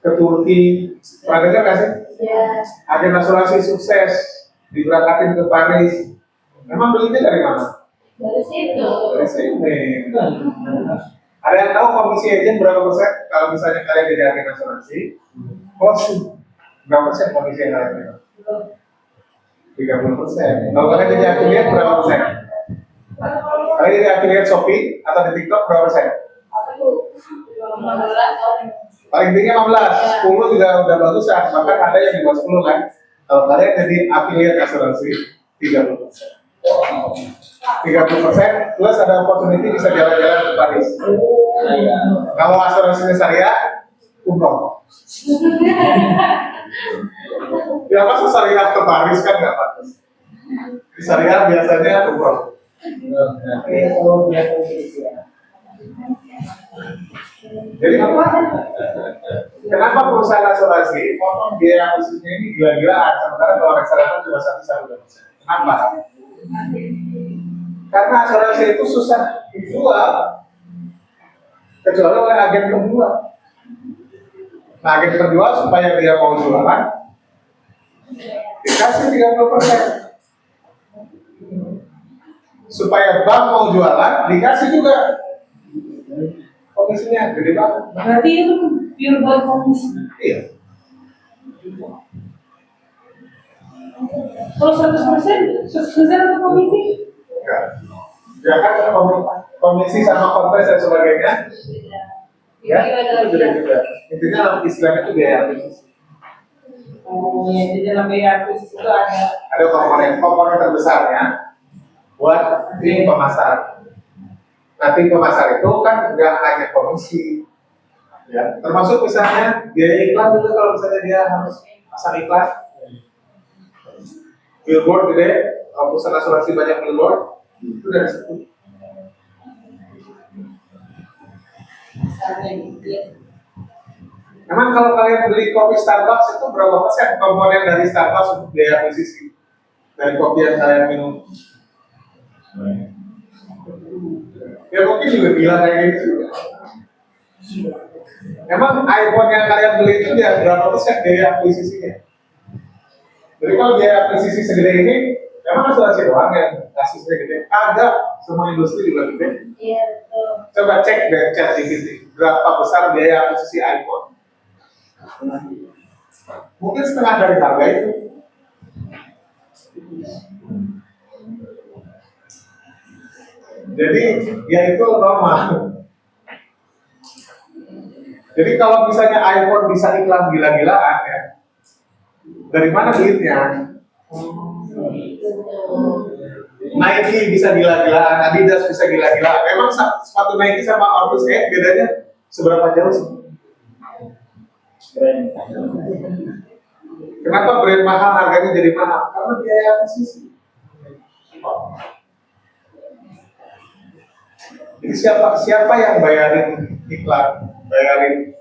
S1: ke Turki, pernah dengar nggak sih?
S2: ya
S1: Agen asuransi sukses diberangkatin ke Paris. Memang duitnya dari mana?
S2: Dari situ.
S1: Dari sini. Ada yang tahu komisi agent berapa persen? Kalau misalnya kalian jadi agen asuransi, berapa persen komisi yang kalian terima? 30%. Kalau kalian jadi afiliat berapa persen? Kalian jadi afiliat Shopee atau di TikTok berapa persen? Paling tinggi 15, 10 juga udah bagus ya. Bahkan ada yang di bawah 10 kan. Kalau kalian jadi afiliat asuransi 30%. 30% plus ada opportunity bisa jalan-jalan ke Paris. Kalau asuransinya syariah, umroh. Ya masa syariah ke Paris kan nggak pantas. Di syariah biasanya umroh. Jadi apa? Kenapa perusahaan asuransi potong biaya khususnya ini gila-gilaan sementara kalau reksadana cuma 1,1%? Kenapa? Karena asuransi itu susah dijual kecuali oleh agen penjual. Nah, agen penjual supaya dia mau jualan dikasih 30%. Supaya bank mau jualan dikasih juga komisinya gede banget.
S2: Berarti itu pure buat komisi.
S1: Iya.
S2: Kalau 100%, 100% atau komisi?
S1: Enggak. Ya kan komisi sama kontes dan sebagainya. Ya, itu gede juga. Intinya istilahnya itu biaya akuisisi.
S2: Oh, ya, di dalam biaya akuisisi itu ada
S1: Komponen terbesarnya buat tim pemasar. Nah, tim pemasar itu kan nggak hanya komisi, ya, termasuk misalnya biaya iklan juga kalau misalnya dia harus pasang iklan, billboard gede, kalau perusahaan asuransi banyak billboard, itu dari situ. Emang kalau kalian beli kopi Starbucks itu berapa persen komponen dari Starbucks untuk biaya akuisisi dari kopi yang kalian minum? Ya mungkin juga bilang kayak gitu juga. Emang iPhone yang kalian beli itu ya berapa persen biaya akuisisinya? Jadi kalau biaya akuisisi segede ini, emang asuransi doang yang kasusnya gede? Ada, semua industri juga gede.
S2: Iya, betul.
S1: Coba cek dari ChatGPT berapa besar biaya akuisisi iPhone. Mungkin setengah dari harga itu. Jadi ya itu normal. Jadi kalau misalnya iPhone bisa iklan gila-gilaan ya, dari mana duitnya? Nike bisa gila-gilaan, Adidas bisa gila-gilaan. Memang sepatu Nike sama Orbis bedanya seberapa jauh sih? Kenapa brand mahal harganya jadi mahal? Karena biaya akuisisi. Jadi siapa yang bayarin iklan, bayarin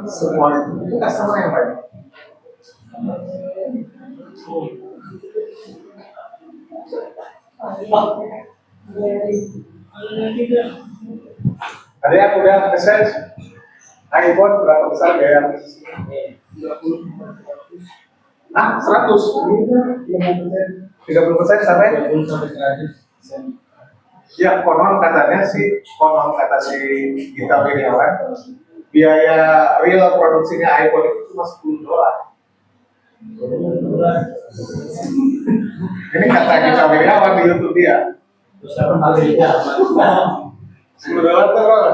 S1: semua itu customer yang bayar. Ada yang udah research iPhone berapa besar biaya akuisisi? 100. 30% sampai 100%. Ya, konon katanya sih, konon kata si Gita Wirjawan, biaya real produksinya iPhone itu cuma $10. Ini kata Gita Wirjawan di YouTube dia. $10 tuh berapa?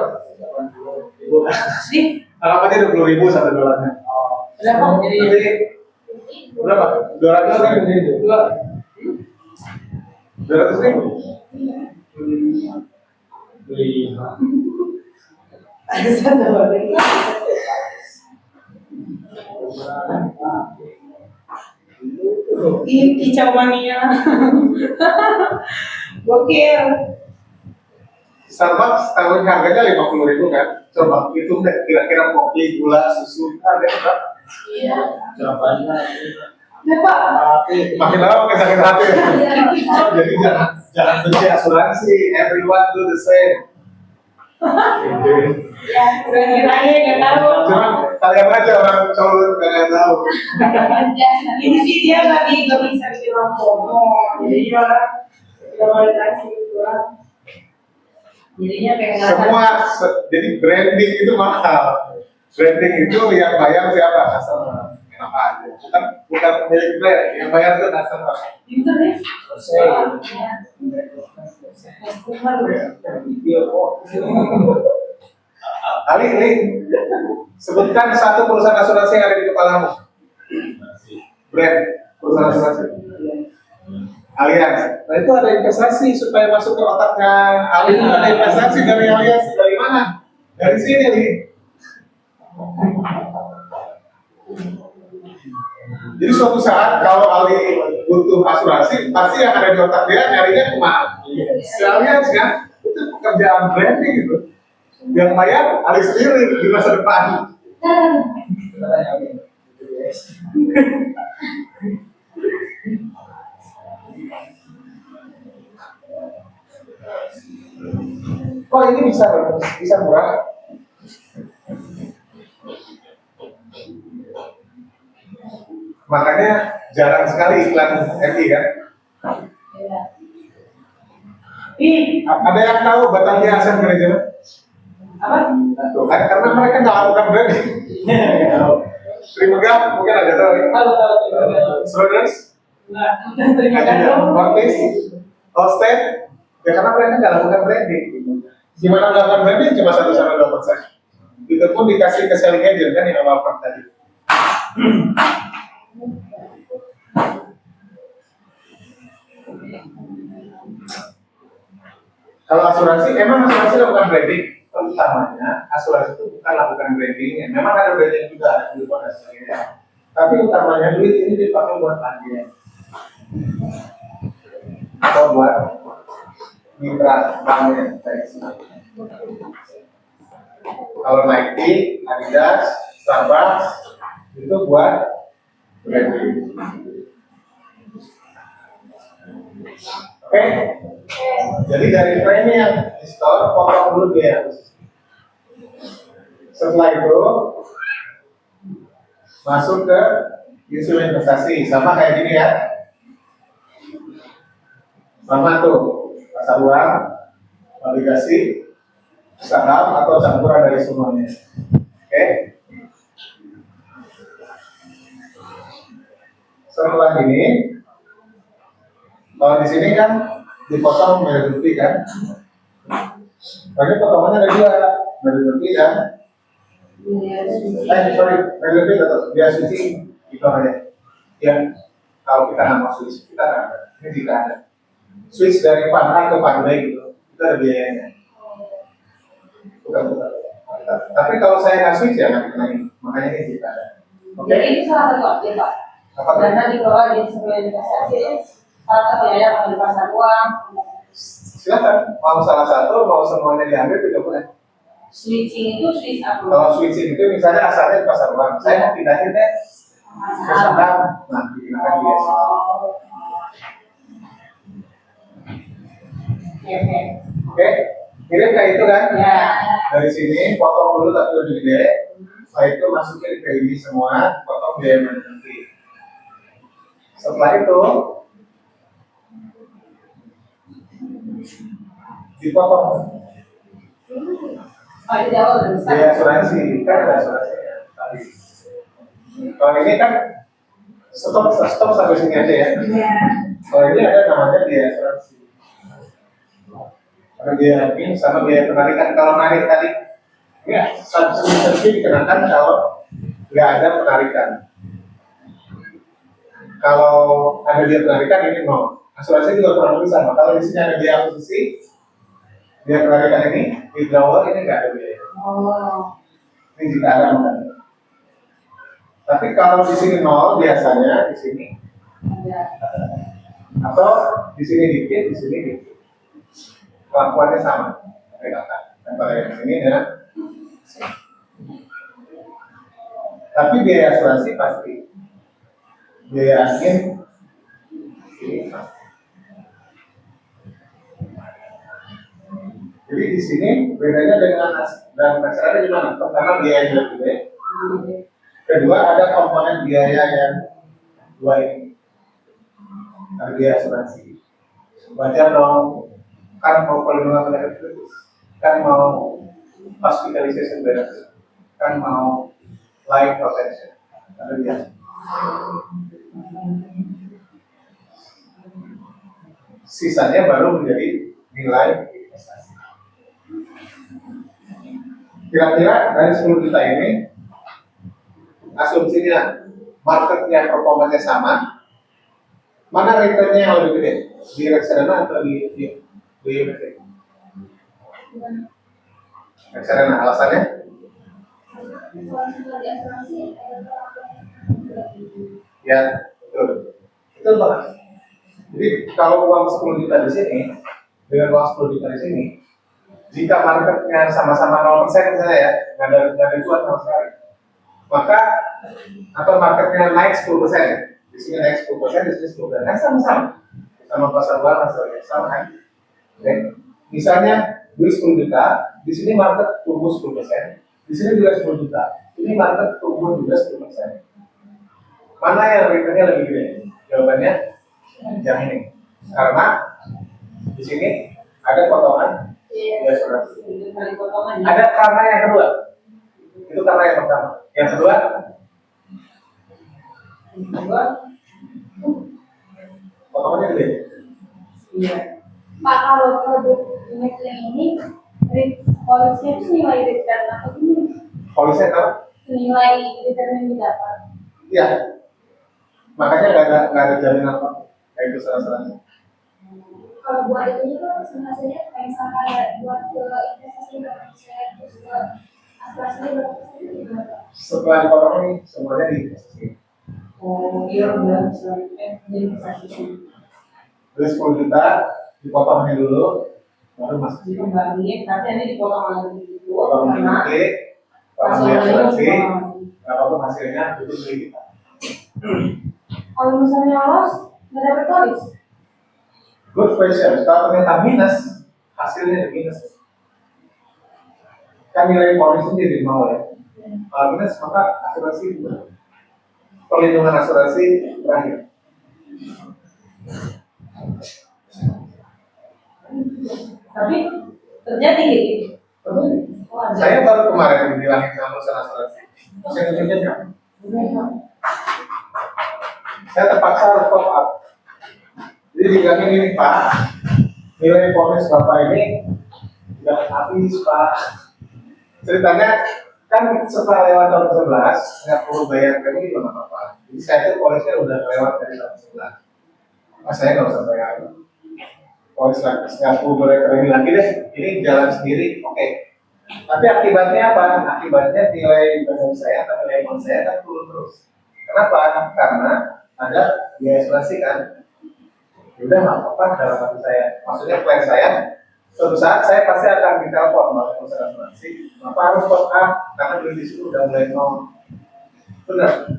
S1: Anggap aja 20.000 $1.
S2: Berapa?
S1: Jadi berapa? 200.000. 200.000.
S2: Ini kicau mania. Gokil.
S1: Starbucks tahun harganya 50.000 kan? Coba hitung deh kira-kira kopi, gula, susu harganya berapa?
S2: Iya.
S3: Jawabannya
S2: Pak.
S1: Makin lama makin sakit hati. Jadi jangan benci asuransi. Everyone do the same.
S2: Kira-kiranya nggak tahu.
S1: Cuma kalian aja orang cowok nggak tahu.
S2: Ini sih dia nggak bisa bilang ngomong. Jadi Jadinya kayak ngerasa
S1: Semua jadi branding itu mahal. Branding itu yang bayar siapa? Customer. Enak aja. Bukan pemilik brand, yang bayar itu customer.
S2: itu nih.
S1: Ali, sebutkan satu perusahaan asuransi yang ada di kepalamu. Brand perusahaan asuransi. Allianz. Nah itu ada investasi supaya masuk ke otaknya Ali. Ada investasi dari Allianz dari mana? Dari sini nih. Jadi suatu saat kalau Ali butuh asuransi, pasti yang ada di otak dia nyarinya kemana? Si Allianz kan? Itu pekerjaan branding gitu. Yang bayar Ali sendiri di masa depan. Kok ini bisa murah? Makanya jarang sekali iklan MI kan? Ada yang tahu Batavia Asset Management?
S2: Apa?
S1: Karena mereka nggak lakukan branding. Trimegah mungkin ada tahu. Schroders, Mortis, Allstate, ya karena mereka nggak lakukan branding. Gimana melakukan branding cuma 1-2%. Itu pun dikasih ke selling agent kan yang awal tadi. Kalau asuransi, emang asuransi lakukan branding? Utamanya asuransi itu bukan lakukan branding. Memang ada branding juga, ada billboard dan sebagainya. Tapi utamanya duit ini dipakai buat agen atau buat mitra banknya. Kalau Nike, Adidas, Starbucks itu buat branding. Oke, jadi dari premi yang di store, potong dulu biaya. Setelah itu masuk ke isu investasi, sama kayak gini ya. Sama tuh, pasar uang, obligasi, saham atau campuran dari semuanya. Oke. Setelah ini, kalau di sini kan dipotong dari kan. Tapi potongannya ada dua, dari kan. Sorry, dari atau biaya suci itu aja. Ya, kalau kita nggak mau switch, kita nggak ada. Ini tidak ada. Switch dari fund A ke fund B gitu, itu ada biayanya. Bukan. Tapi kalau saya nggak switch ya nggak dikenai, makanya ini tidak ada. Oke?
S2: Jadi itu salah satu aktif Pak.
S1: Apa?
S2: Dana dikelola di sebuah investasi, salah satu biaya kalau di pasar uang.
S1: Silakan, mau salah satu, mau semuanya diambil juga boleh.
S2: Switching itu switch apa?
S1: Kalau switching itu misalnya asalnya di pasar uang, saya mau pindahin deh ke saham, nah digunakan biasa. Oke, mirip kayak itu kan?
S2: Ya.
S1: Dari sini potong dulu tapi lebih gede, setelah itu masukin ke ini semua, potong biaya nanti. Setelah itu dipotong
S2: Oh, di awal udah
S1: biaya asuransi, kan ada asuransinya tadi. Kalau ini kan stop sampai sini aja ya. Kalau ini ada namanya biaya asuransi. Ada biaya ini sama biaya penarikan. Kalau narik tadi, ya subsidi dikenakan kalau nggak ada penarikan. Kalau ada biaya penarikan ini nol. Asuransi juga kurang lebih sama. Kalau di sini ada biaya akuisisi, biaya penarikan ini withdrawal ini nggak ada biaya.
S2: Oh.
S1: Ini jika ada makanya. Tapi kalau di sini nol biasanya di sini atau di sini dikit, di sini dikit. Kelakuannya sama. Antara yang sini dengan tapi biaya asuransi pasti. Biaya angin ini pasti. Jadi di sini bedanya dengan dan masyarakat di mana? Pertama biaya yang lebih gede. Kedua ada komponen biaya yang dua ini. Biaya asuransi. Baca dong, kan mau perlindungan penyakit kritis, kan mau hospitalization benefit, kan mau life protection. Ada dia. Sisanya baru menjadi nilai investasi. Kira-kira dari 10 juta ini, asumsinya marketnya performanya sama, mana returnnya yang lebih gede? Di reksadana atau di unit link? Reksadana, alasannya? Ya, betul. Betul banget. Jadi kalau uang 10 juta di sini, dengan uang 10 juta di sini, jika marketnya sama-sama 0% misalnya ya, nggak ada cuan sama sekali, maka atau marketnya naik 10%, di sini naik 10%, di sini 10%, kan sama-sama, sama pasar uang hasilnya sama kan? Oke. Misalnya beli 10 juta, di sini market tumbuh 10%, di sini juga 10 juta, ini market tumbuh juga 10%. Mana yang returnnya lebih gede? Jawabannya yang ini, karena di sini ada potongan ada karena yang kedua, itu karena yang pertama. Yang kedua, potongannya gede.
S2: Iya. Pak, kalau produk unit link ini, polisnya itu nilai return atau ini?
S1: Polisnya apa?
S2: Nilai return yang didapat.
S1: Iya. Makanya nggak ada jaminan apa. Kayak itu salah-salahnya.
S3: Kalau buat itu tuh hasilnya kayak misalkan buat ke investasi berapa persen, terus ke asuransi berapa persen gitu.
S1: Setelah dipotong ini semuanya diinvestasi.
S2: Oh, iya udah jadi investasi.
S1: Beli 10 juta, dipotongnya dulu, baru masuk.
S2: Dikembaliin, tapi ini dipotong lagi gitu.
S1: Potong
S2: Karena
S1: dikit, potong di asuransi, apapun hasilnya itu beli kita.
S3: Kalau misalnya loss, nggak dapet polis.
S1: Good question. Kalau ternyata minus, hasilnya di minus. Kan nilai polis ini di nol ya. Kalau minus maka asuransi juga. Perlindungan asuransi berakhir.
S2: tapi terjadi gitu.
S1: Saya baru kemarin bilangin sama perusahaan asuransi. Saya tunjukin kan. Saya terpaksa harus top up. Jadi dibilangin ini Pak, nilai polis Bapak ini sudah habis Pak. Ceritanya kan setelah lewat tahun 11 nggak perlu bayar premi juga nggak apa-apa. Jadi saya itu polisnya udah lewat dari tahun 11. Mas saya nggak usah bayar. Polis nggak perlu bayar premi lagi deh. Ini jalan sendiri, oke. Tapi akibatnya apa? Akibatnya nilai investasi saya atau nilai uang saya kan turun terus. Kenapa? Karena ada biaya asuransi kan. Udah nggak apa-apa dalam hati saya. Maksudnya plan saya, suatu saat saya pasti akan ditelepon oleh perusahaan asuransi. Bapak harus top up karena di situ udah mulai nol. Benar.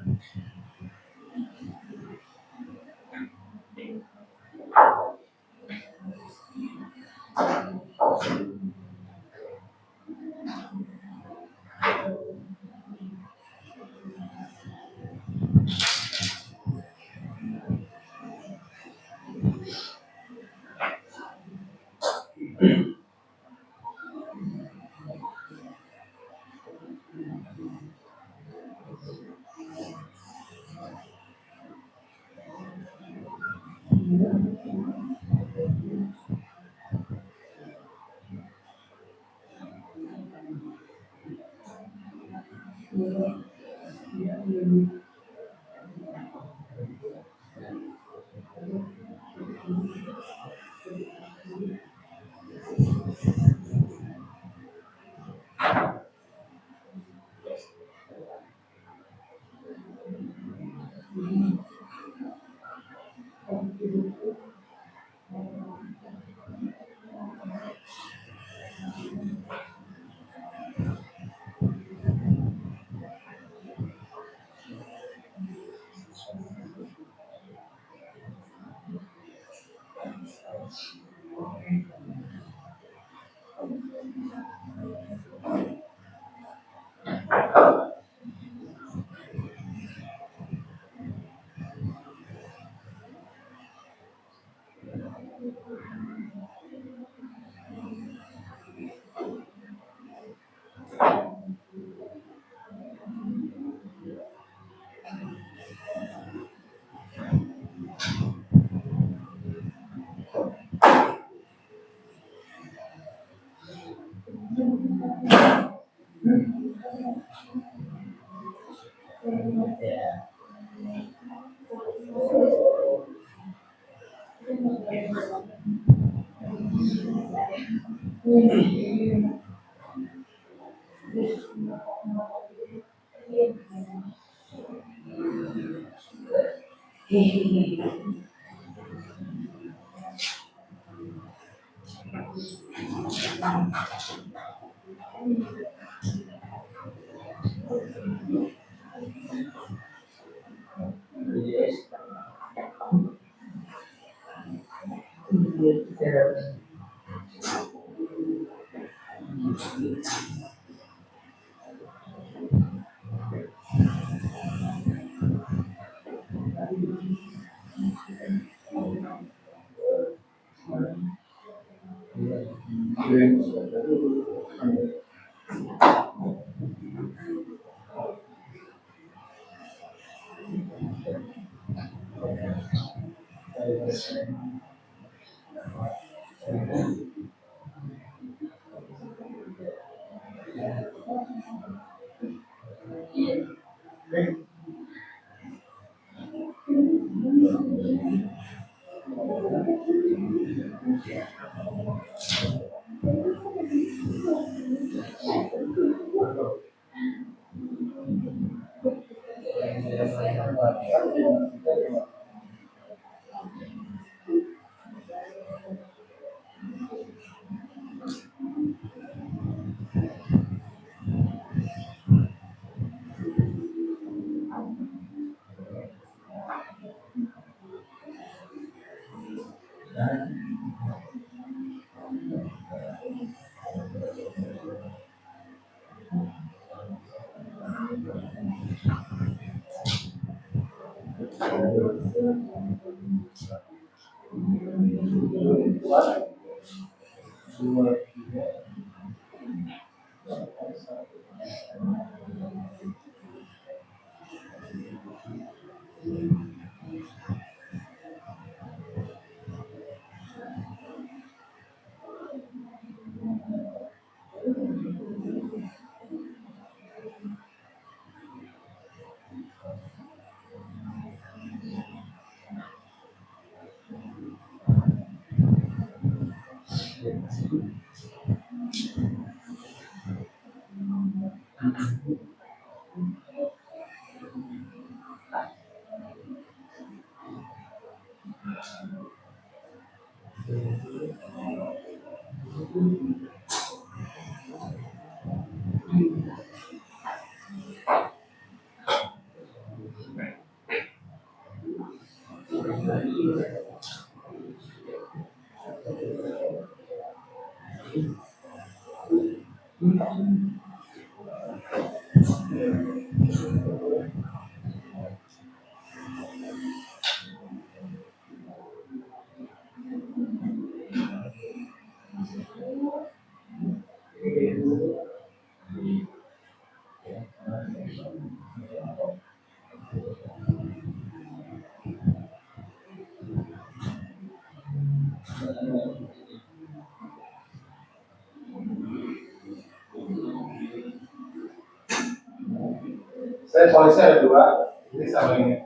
S1: Saya polisi ada dua, ini sama ini.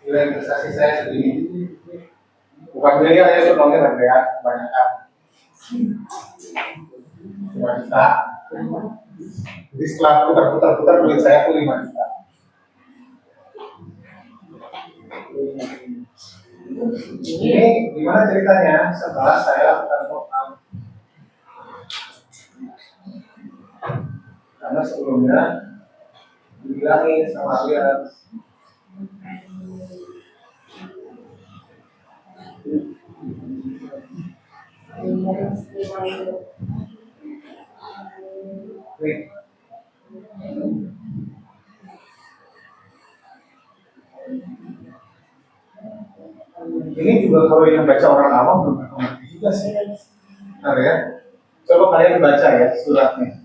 S1: Nilai investasi saya segini. Bukan miliar ya, contohnya ya, banyak kan. 5 juta. Jadi setelah putar-putar duit saya tuh 5 juta. Ini gimana ceritanya setelah saya lakukan program? Karena sebelumnya dibilangin sama kalian nih, Ini juga kalau yang baca orang awam belum tentu ngerti juga sih. Bentar ya. Coba kalian baca ya suratnya.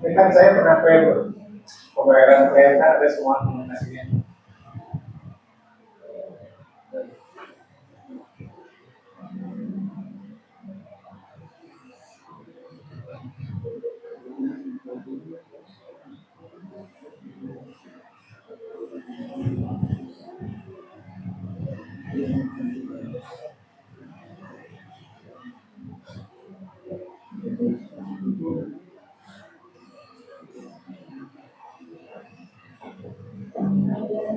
S1: Ini kan saya pernah payment. Pembayaran klien kan ada semua komunikasinya.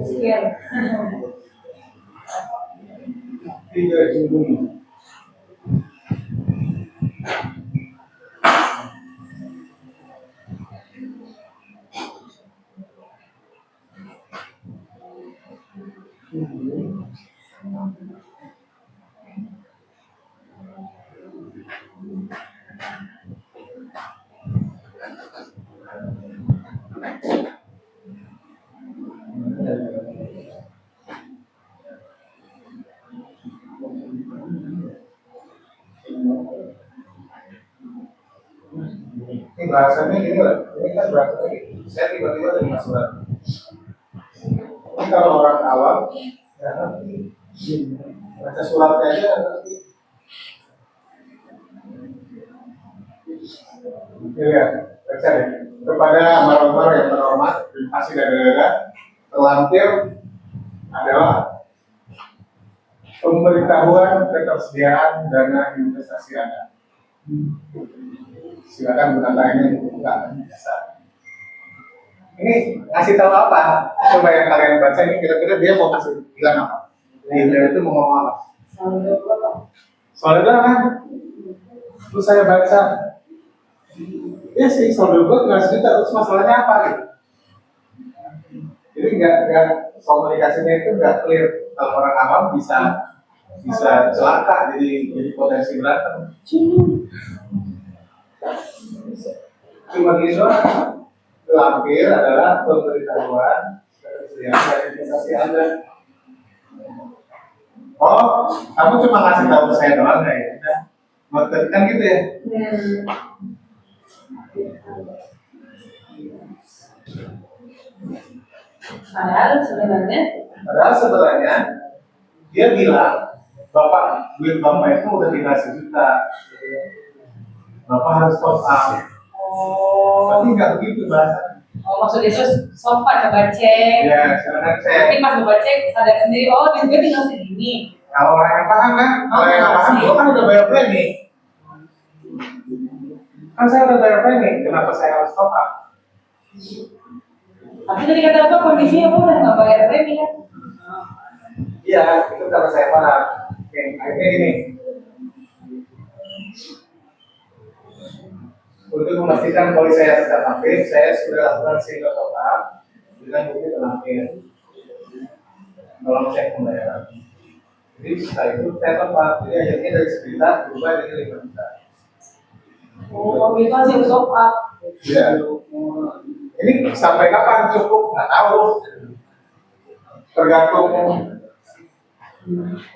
S2: Sekian.
S1: 3 Juni. Ini bahasanya gini loh, ini kan bahasanya gini. Saya tiba-tiba terima surat. Ini kalau orang awam, ya ngerti. Baca suratnya aja nggak ngerti. Ya, baca deh. Kepada maror-maror yang terhormat, terima kasih dan terlampir adalah pemberitahuan ketersediaan dana investasi Anda. Silakan gunakan ini untuk buka jasa. Ini ngasih tahu apa? Coba yang kalian baca ini kira-kira dia mau kasih bilang apa? Di email itu mau ngomong apa? Soalnya kan, terus saya baca, ya sih saldo gue nggak sejuta, terus masalahnya apa gitu? Jadi nggak komunikasinya itu nggak clear. Kalau orang awam bisa celaka, jadi potensi berantem. Cuma gitu doang. Lampir adalah pemberitahuan ketersediaan dan investasi Anda. Oh, kamu cuma kasih tahu ke saya doang ya? Udah, motor kan gitu ya? Padahal sebenarnya dia bilang, duit bapak itu udah tinggal sejuta. Bapak harus top up. Tapi nggak begitu bahasa.
S2: Oh, maksudnya itu sopan coba cek.
S1: Ya, silakan cek.
S2: Tapi pas coba cek sadar sendiri, oh di sini tinggal segini.
S1: Kalau orang yang paham kan, kalau yang nggak paham, gua kan udah bayar premi. Kan saya udah bayar premi, kenapa saya harus top up?
S2: Tapi tadi kata apa kondisinya aku udah nggak bayar premi kan?
S1: Iya, itu karena saya paham. Oke, akhirnya gini. Untuk memastikan polis saya tetap aktif, saya sudah lakukan single top up dengan bukti terakhir. Tolong cek pembayaran. Jadi setelah itu saya top up, jadi akhirnya dari 1 juta berubah jadi 5 juta.
S2: Oh, itu hasil top up.
S1: Ya. Ini sampai kapan cukup? Nggak tahu. Tergantung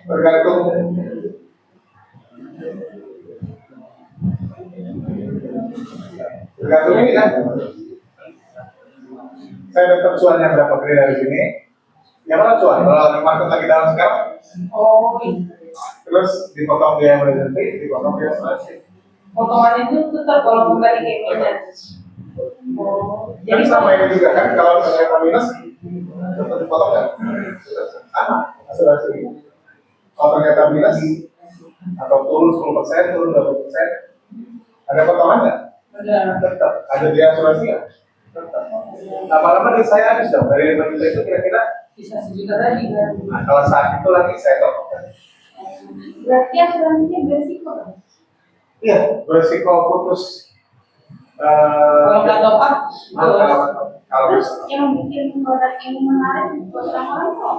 S1: tergantung tergantung ini kan. Saya dapat cuannya berapa gede dari sini? Yang mana cuan? Kalau lagi market lagi dalam sekarang,
S2: Oh, iya.
S1: terus dipotong biaya manajemen, dipotong biaya asuransi.
S2: Potongan itu tetap kalau bukan di kayak Oh,
S1: Jadi sama ini juga kan, kalau ternyata minus, tetap dipotong kan? Sama asuransi. Kalau ternyata minus atau turun 10%, turun 20%, ada potongan nggak?
S2: Benar.
S1: Tetap. Ada biaya asuransi nggak? Tetap. Lama-lama di saya habis dong, dari 5 juta itu kira-kira.
S2: Bisa sejuta lagi kan?
S1: Nah, kalau saat itu lagi saya topkan.
S3: Berarti asuransinya beresiko kan?
S1: Iya, beresiko putus.
S2: Kalau nggak top up,
S1: Kalau
S3: Terus
S1: bisa.
S3: yang bikin produk ini menarik buat orang-orang kok?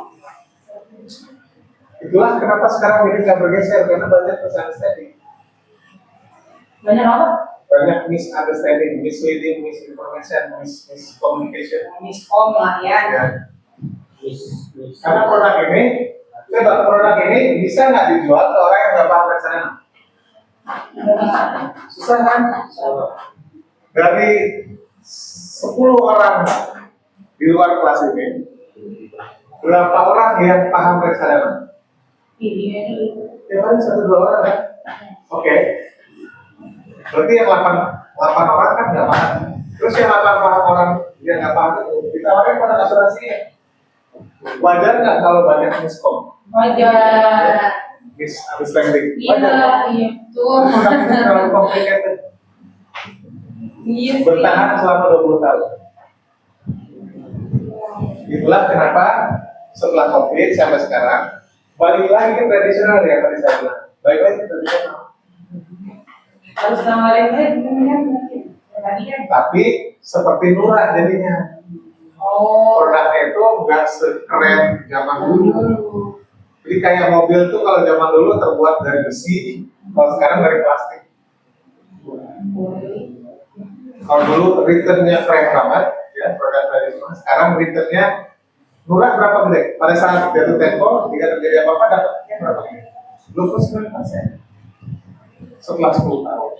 S1: Itulah kenapa sekarang ini nggak bergeser, karena banyak misunderstanding,
S2: banyak apa?
S1: banyak misunderstanding, misleading, misinformation, miscommunication.
S2: Miskom lah ya.
S1: Ya. Karena produk ini, coba produk ini bisa nggak dijual ke orang yang nggak paham reksadana? Susah kan? Dari 10 orang di luar kelas ini, berapa orang yang paham reksadana?
S2: Iya.
S1: Ya paling 1-2 orang kan? Oke. Berarti yang 8 orang kan nggak paham. Terus yang 8 orang yang nggak paham itu ditawarin produk asuransi ya. Wajar nggak kalau banyak miskom?
S2: Wajar.
S1: Misunderstanding.
S2: Iya,
S1: Wajar.
S2: iya betul.
S1: Produk ini terlalu complicated.
S2: Iya sih.
S1: Bertahan selama 20 tahun. Itulah kenapa setelah COVID sampai sekarang balik lagi ke tradisional ya tadi saya bilang. Balik lagi ke tradisional.
S2: Harus nawarin kan? Tadi kan.
S1: Tapi seperti Nura jadinya.
S2: Oh.
S1: Produknya itu nggak sekeren zaman dulu. Jadi kayak mobil tuh kalau zaman dulu terbuat dari besi, kalau sekarang dari plastik. Kalau dulu returnnya keren banget, ya produk tradisional. Sekarang returnnya Nura berapa gede? Pada saat jatuh tempo, jika terjadi apa-apa dapatnya berapa gede? 29%. Setelah 10 tahun.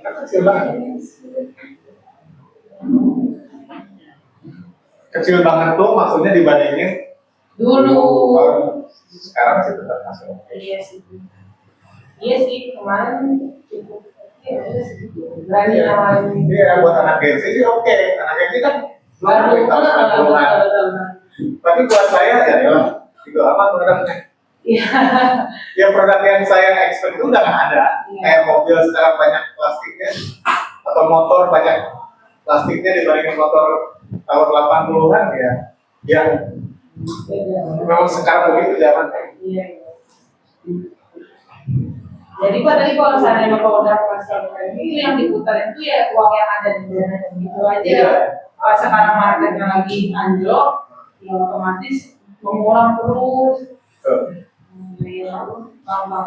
S1: Kan kecil banget. Kecil banget tuh maksudnya dibandingin
S2: Dulu.
S1: Sekarang sih tetap masuk.
S2: Iya sih. Iya sih, kemarin cukup. Berani nawarin.
S1: Iya, buat anak Gen Z sih oke. Anak Gen Z kan
S2: Baru.
S1: Tapi buat saya ya, itu amat produknya.
S2: Iya.
S1: Ya produk yang saya expect itu udah nggak ada.
S2: Iya.
S1: Kayak mobil sekarang banyak plastiknya, atau motor banyak plastiknya dibandingin motor tahun 80-an ya. Yang memang sekarang begitu zaman.
S2: Iya. Jadi Pak tadi kalau misalnya mau produk masyarakat ini yang diputar itu ya uang yang ada di sana gitu aja.
S1: Iya.
S2: Kalau sekarang marketnya lagi anjlok, ya otomatis mengurang terus. Iya, tambah.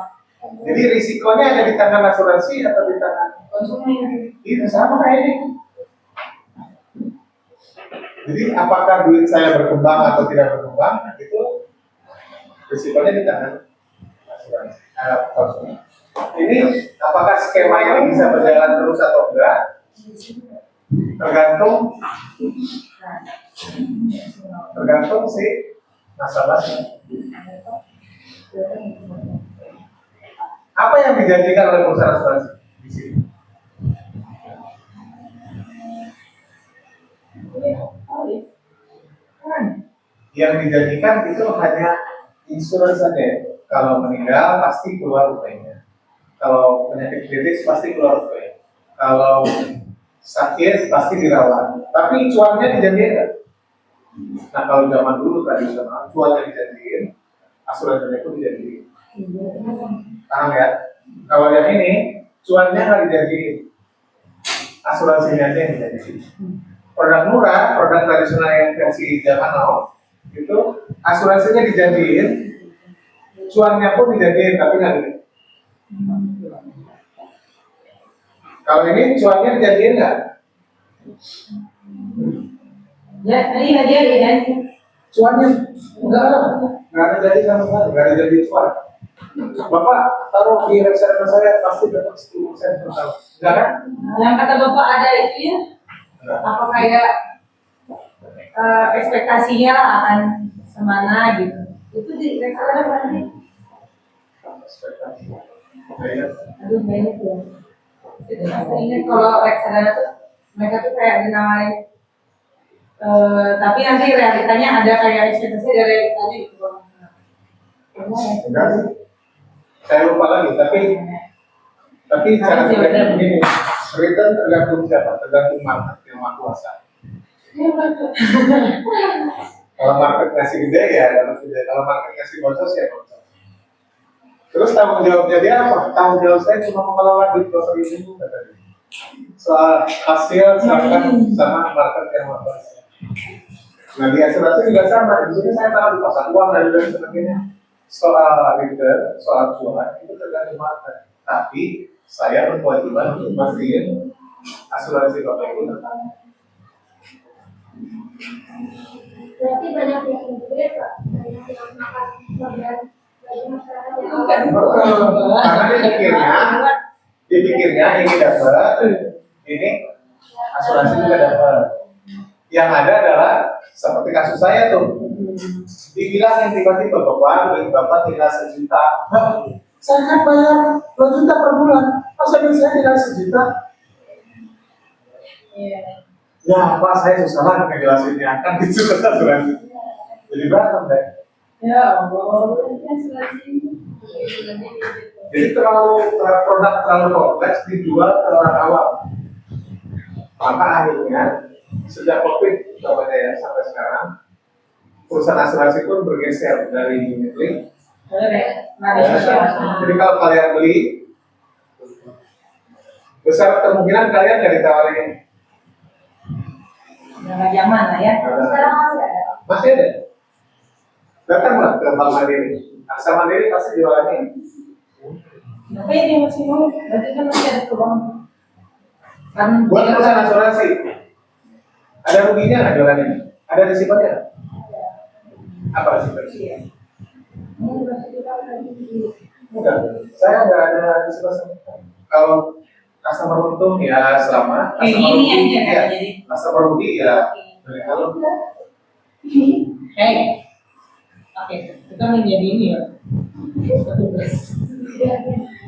S1: Jadi risikonya ada di tangan asuransi atau di tangan
S2: Konsumen.
S1: itu sama kayak ini. Jadi apakah duit saya berkembang atau tidak berkembang itu risikonya di tangan asuransi. Konsumen. Ini apakah skema ini bisa berjalan terus atau enggak? Tergantung si nasabahnya. Apa yang dijanjikan oleh perusahaan asuransi di sini? Yang dijanjikan itu hanya insurance saja. Kalau meninggal pasti keluar rupanya. Kalau penyakit kritis pasti keluar rupanya. Kalau sakit pasti dirawat. Tapi cuannya dijanjikan nggak? Nah kalau zaman dulu tradisional cuannya dijanjikan, asuransinya pun dijanjikan. Paham ya? Kalau yang ini cuannya nggak dijanjikan, asuransinya aja yang dijanjikan. Produk murah, produk tradisional yang versi zaman now itu asuransinya dijanjikan, cuannya pun dijanjikan tapi nggak gede. Kalau ini cuannya dijanjikan nggak?
S2: Ya, tadi hadiah ya.
S1: Cuannya nggak ada jadi sama sekali, nggak ada jadi cuan. Bapak taruh di reksadana saya pasti dapat 10% per tahun. Enggak kan?
S2: Yang kata bapak ada itu ya,
S1: Enggak.
S2: apa kayak ekspektasinya lah akan semana gitu. Itu di reksadana berarti.
S1: Ekspektasi. Kayak
S2: Aduh, banyak ya. Itu saya ingat kalau reksadana tuh mereka tuh kayak dinawarin, tapi nanti realitanya ada kayak ekspektasi dari realitanya gitu.
S1: enggak sih. Saya lupa lagi, tapi cara kerjanya begini. Return tergantung siapa? Tergantung market yang maha kuasa. Kalau market ngasih gede ya dapat gede. Kalau market ngasih bocor ya bocor. Terus tanggung jawabnya dia apa? Tanggung jawab saya cuma mengelola duit bocor ini kata dia. Soal hasil serahkan sama market yang maha kuasa. Nah di asuransi juga sama. Di sini saya taruh di pasar uang dan lain sebagainya. Soal return, soal cuan itu tergantung market. Tapi saya berkewajiban untuk pastiin asuransi bapak itu tetap.
S3: Berarti banyak yang juga Pak, banyak yang makan bagian bagi masyarakat yang
S2: Bukan.
S1: Karena dipikirnya ini dapat, ini asuransi juga dapat. Yang ada adalah seperti kasus saya tuh, dibilang yang tiba-tiba bapak tinggal 1 juta. Saya kan bayar 2 juta per bulan, masa duit saya tinggal 1 juta? Ya Pak, saya susah lah ngejelasinnya, kan gitu kata asuransi. Jadi berantem deh.
S2: Ya Allah.
S1: Jadi produk terlalu kompleks dijual ke orang awam. Maka akhirnya sejak COVID namanya ya sampai sekarang, perusahaan asuransi pun bergeser dari unit link. Jadi kalau kalian beli, besar kemungkinan kalian dari tawarin.
S2: Jangan zaman lah ya.
S3: sekarang masih ada.
S1: Masih ada. Datanglah ke Bank Mandiri. Aksa Mandiri pasti jualan ini.
S2: Tapi ini masih mau, berarti kan masih ada peluang. Kan
S1: Buat perusahaan asuransi, ada ruginya nggak jualan ini? Ada risikonya nggak? Apa risikonya? Enggak, saya nggak ada risiko sama sekali. Kalau customer untung ya selama
S2: kayak
S1: customer
S2: gini
S1: rugi,
S2: aja
S1: ya,
S2: kan jadi.
S1: customer rugi ya dari kalau
S2: Hey, oke, kita menjadi ini ya.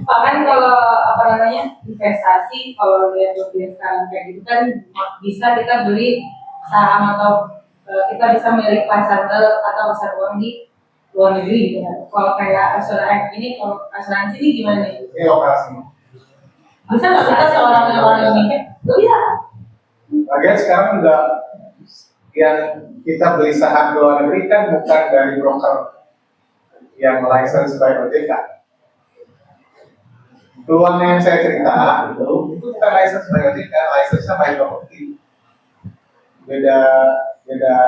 S2: Bahkan kalau apa namanya investasi, kalau lihat rupiah sekarang kayak gitu kan bisa kita beli saham atau kita bisa milik pasar atau pasar uang di luar negeri gitu kan. Kalau kayak asuransi ini, kalau asuransi ini gimana nih?
S1: ini operasi.
S2: Bisa nggak kita seorang orang Indonesia? Bisa.
S1: Lagian sekarang juga yang kita beli saham di luar negeri kan bukan dari broker yang license by OJK. Peluang yang saya cerita itu bukan license by OJK, license-nya by property. Beda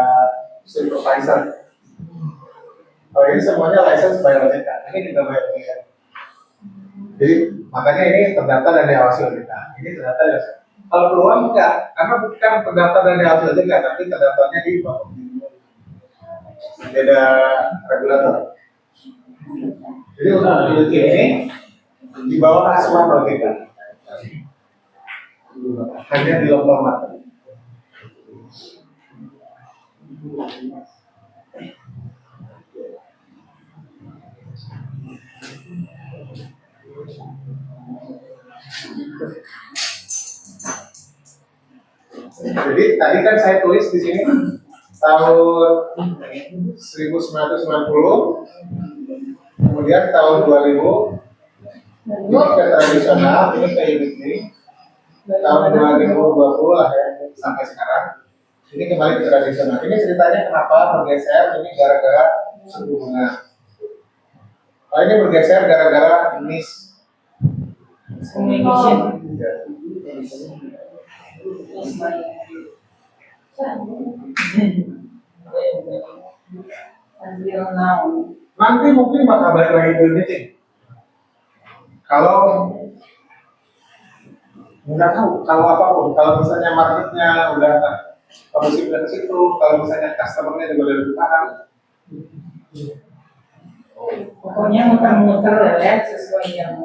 S1: supervisor. Kalau ini semuanya license by OJK, ini juga by OJK. Jadi makanya ini terdaftar dan diawasi OJK. Ini terdaftar ya. Kalau peluang enggak, karena bukan terdaftar dan diawasi OJK, tapi terdaftarnya di property. Beda regulator. Jadi untuk unit ini di bawah asuhan OJK. Hanya di local market. Jadi tadi kan saya tulis di sini tahun 1990, kemudian tahun 2000 ini ke tradisional, ini ke unit link. Tahun 2020 lah ya sampai sekarang. Ini kembali ke tradisional. Ini ceritanya kenapa bergeser? Ini gara-gara suku bunga. Oh, ini bergeser gara-gara NIS.
S2: Communication. Until now.
S1: Nanti mungkin bakal balik lagi ke unit link. Kalau nggak tahu kalau apapun. Kalau misalnya marketnya udah kondisi udah ke situ, kalau misalnya customernya juga udah lebih paham.
S2: Pokoknya muter-muter ya sesuai yang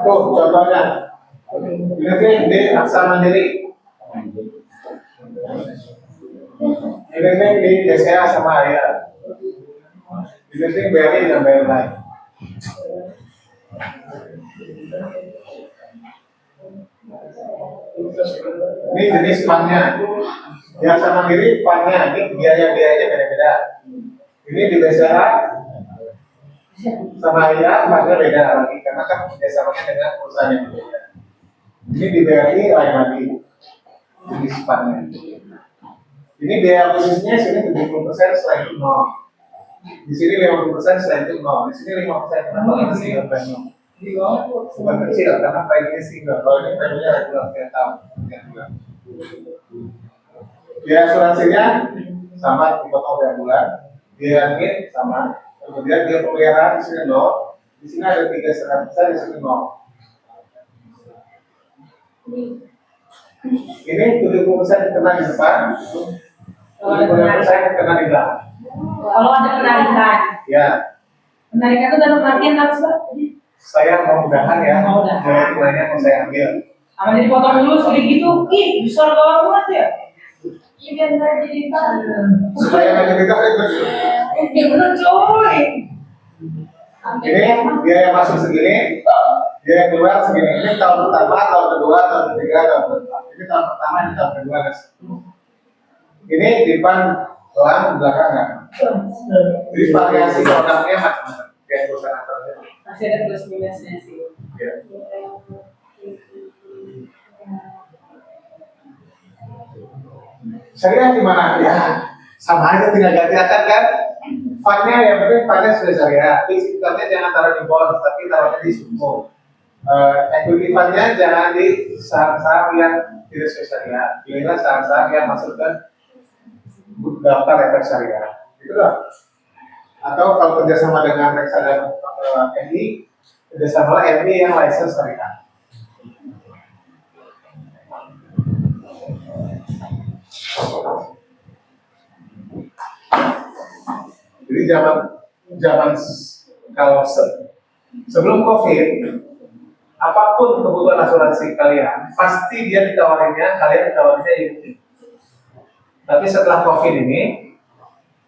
S1: Tuh contohnya, ini di Aksa Mandiri, ini di DCA sama Ayah, ini BRI dan BRI lain. Ini jenis fundnya, yang sama Mandiri fundnya, ini biaya-biayanya beda-beda. Ini di BCA sama Ayah fundnya beda lagi, karena kan kerjasamanya dengan perusahaan yang berbeda. Ini di BRI lain lagi, jenis fundnya. Ini biaya khususnya sini 70% selain itu 0. Di sini 50% selain itu 0. Di sini 5%. Kenapa ini single premium? Bukan kecil, karena premiumnya single. Kalau ini premiumnya regular tiap tahun. Biaya asuransinya sama dipotong tiap bulan. Biaya admin sama. Kemudian biaya pemeliharaan di sini 0. Di sini ada 3,5%, di sini 0. Ini 70% kena di depan.
S2: kalau ada penarikan.
S1: Saya kena di belakang.
S2: Kalau ada penarikan,
S1: Ya,
S2: penarikan itu dalam artian harus
S1: saya mau mudahan ya.
S2: Mau mudahan.
S1: Mulai tunainya mau saya ambil.
S2: sama jadi potong dulu sedikit gitu, ih besar banget ya.
S3: Iya biar nggak jadi kan.
S1: Supaya nggak jadi itu.
S2: Ya bener coy.
S1: Ini biaya masuk segini, biaya keluar segini. Ini tahun pertama, tahun kedua, tahun ketiga, tahun keempat. Ini tahun pertama, ini tahun kedua, guys. Ini di depan doang, belakang nggak. Jadi variasi produknya macam-macam. Kayak perusahaan asalnya.
S2: Masih ada plus minusnya sih.
S1: Ya. Syariah gimana? Ya, sama aja tinggal ganti akad kan. Fundnya yang penting fundnya sudah syariah. Fixed income-nya jangan taruh di bond, tapi taruhnya di sumbo. Equity fundnya jangan di saham-saham yang tidak sesuai syariah. Pilihlah saham-saham yang masuk ke daftar efek syariah. Gitu loh. Atau kalau kerjasama dengan reksadana MI, kerjasamalah MI yang license syariah. Jadi zaman kalau sebelum COVID, apapun kebutuhan asuransi kalian, pasti dia ditawarinnya, kalian ditawarinnya unit. Tapi setelah COVID ini,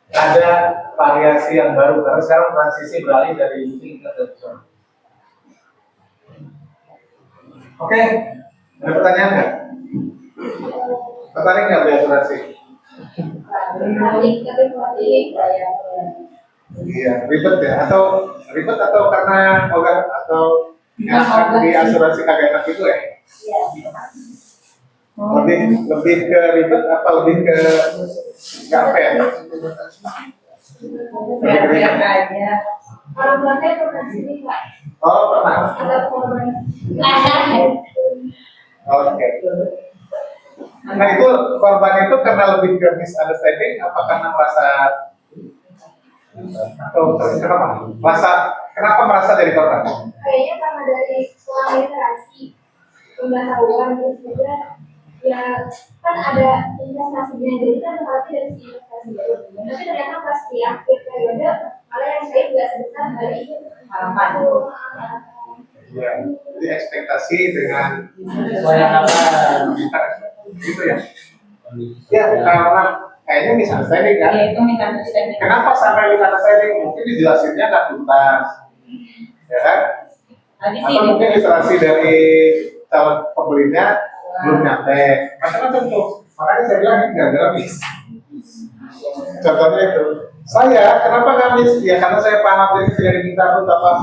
S1: ada variasi yang baru, karena sekarang transisi beralih dari unit ke tradisional. Oke, ada pertanyaan nggak? Tertarik nggak beli asuransi? Iya, ribet ya? Atau ribet atau karena atau di asuransi kagak enak itu ya? Lebih ke ribet apa lebih ke nggak fair?
S2: Fair aja.
S3: Orang tua saya pernah sini Pak.
S1: Oh, pernah.
S3: Ada korban.
S1: Oke. Nah itu korban itu karena lebih ke misunderstanding apa karena merasa atau kenapa merasa jadi korban?
S3: Kayaknya karena dari kurang literasi, pengetahuan terus juga ya kan ada investasinya jadi kan berarti dari si investasinya. Tapi ternyata pas di akhir periode malah yang saya juga sebesar dari
S2: Harapan.
S1: Ya, jadi ekspektasi dengan gitu ya. Ya karena kayaknya misunderstanding kan.
S2: Ya itu misunderstanding.
S1: Kenapa sampai misunderstanding? Mungkin dijelasinnya nggak tuntas, ya kan?
S2: Tadi sih
S1: Atau mungkin literasi dari calon pembelinya belum nyampe, macam-macam tuh. Makanya saya bilang ini gagal nih. Contohnya itu, saya kenapa nggak mis? Ya karena saya paham jadi tidak diminta pun tak paham.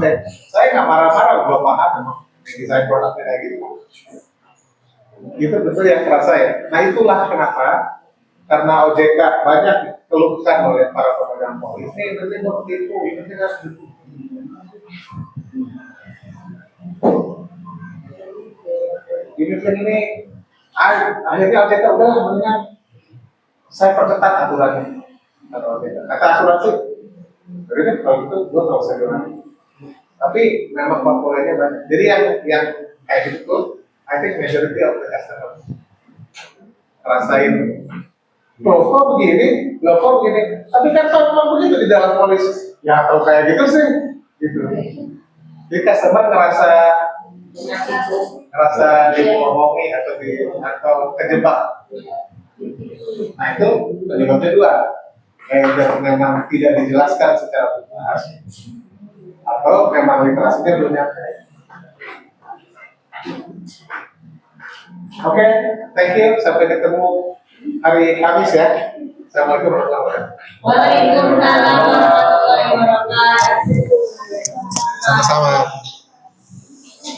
S1: Saya nggak marah-marah, belum paham memang desain produknya kayak gitu. Itu betul yang terasa ya. Nah itulah kenapa karena OJK banyak keluhkan oleh para pemegang polis. Ini berarti mau tipu, ini tidak tipu. Unit ini Akhirnya OJK udah mendingan saya perketat aturannya. Kata OJK. Kata asuransi, jadi deh kalau gitu gue nggak usah jualan. Tapi memang komponennya banyak. Jadi yang kayak gitu tuh, I think majority of the customer rasain, loh kok begini, loh kok begini. Tapi kan kalau memang begitu di dalam polis, ya kalau kayak gitu sih, gitu. Jadi customer ngerasa dibohongi atau kejebak. Nah itu penyebabnya dua, memang tidak dijelaskan secara jelas, atau memang literasinya belum nyampe. Oke, thank you. Sampai ketemu hari Kamis ya. Assalamualaikum warahmatullahi wabarakatuh.
S2: Waalaikumsalam warahmatullahi wabarakatuh.
S1: Sama-sama.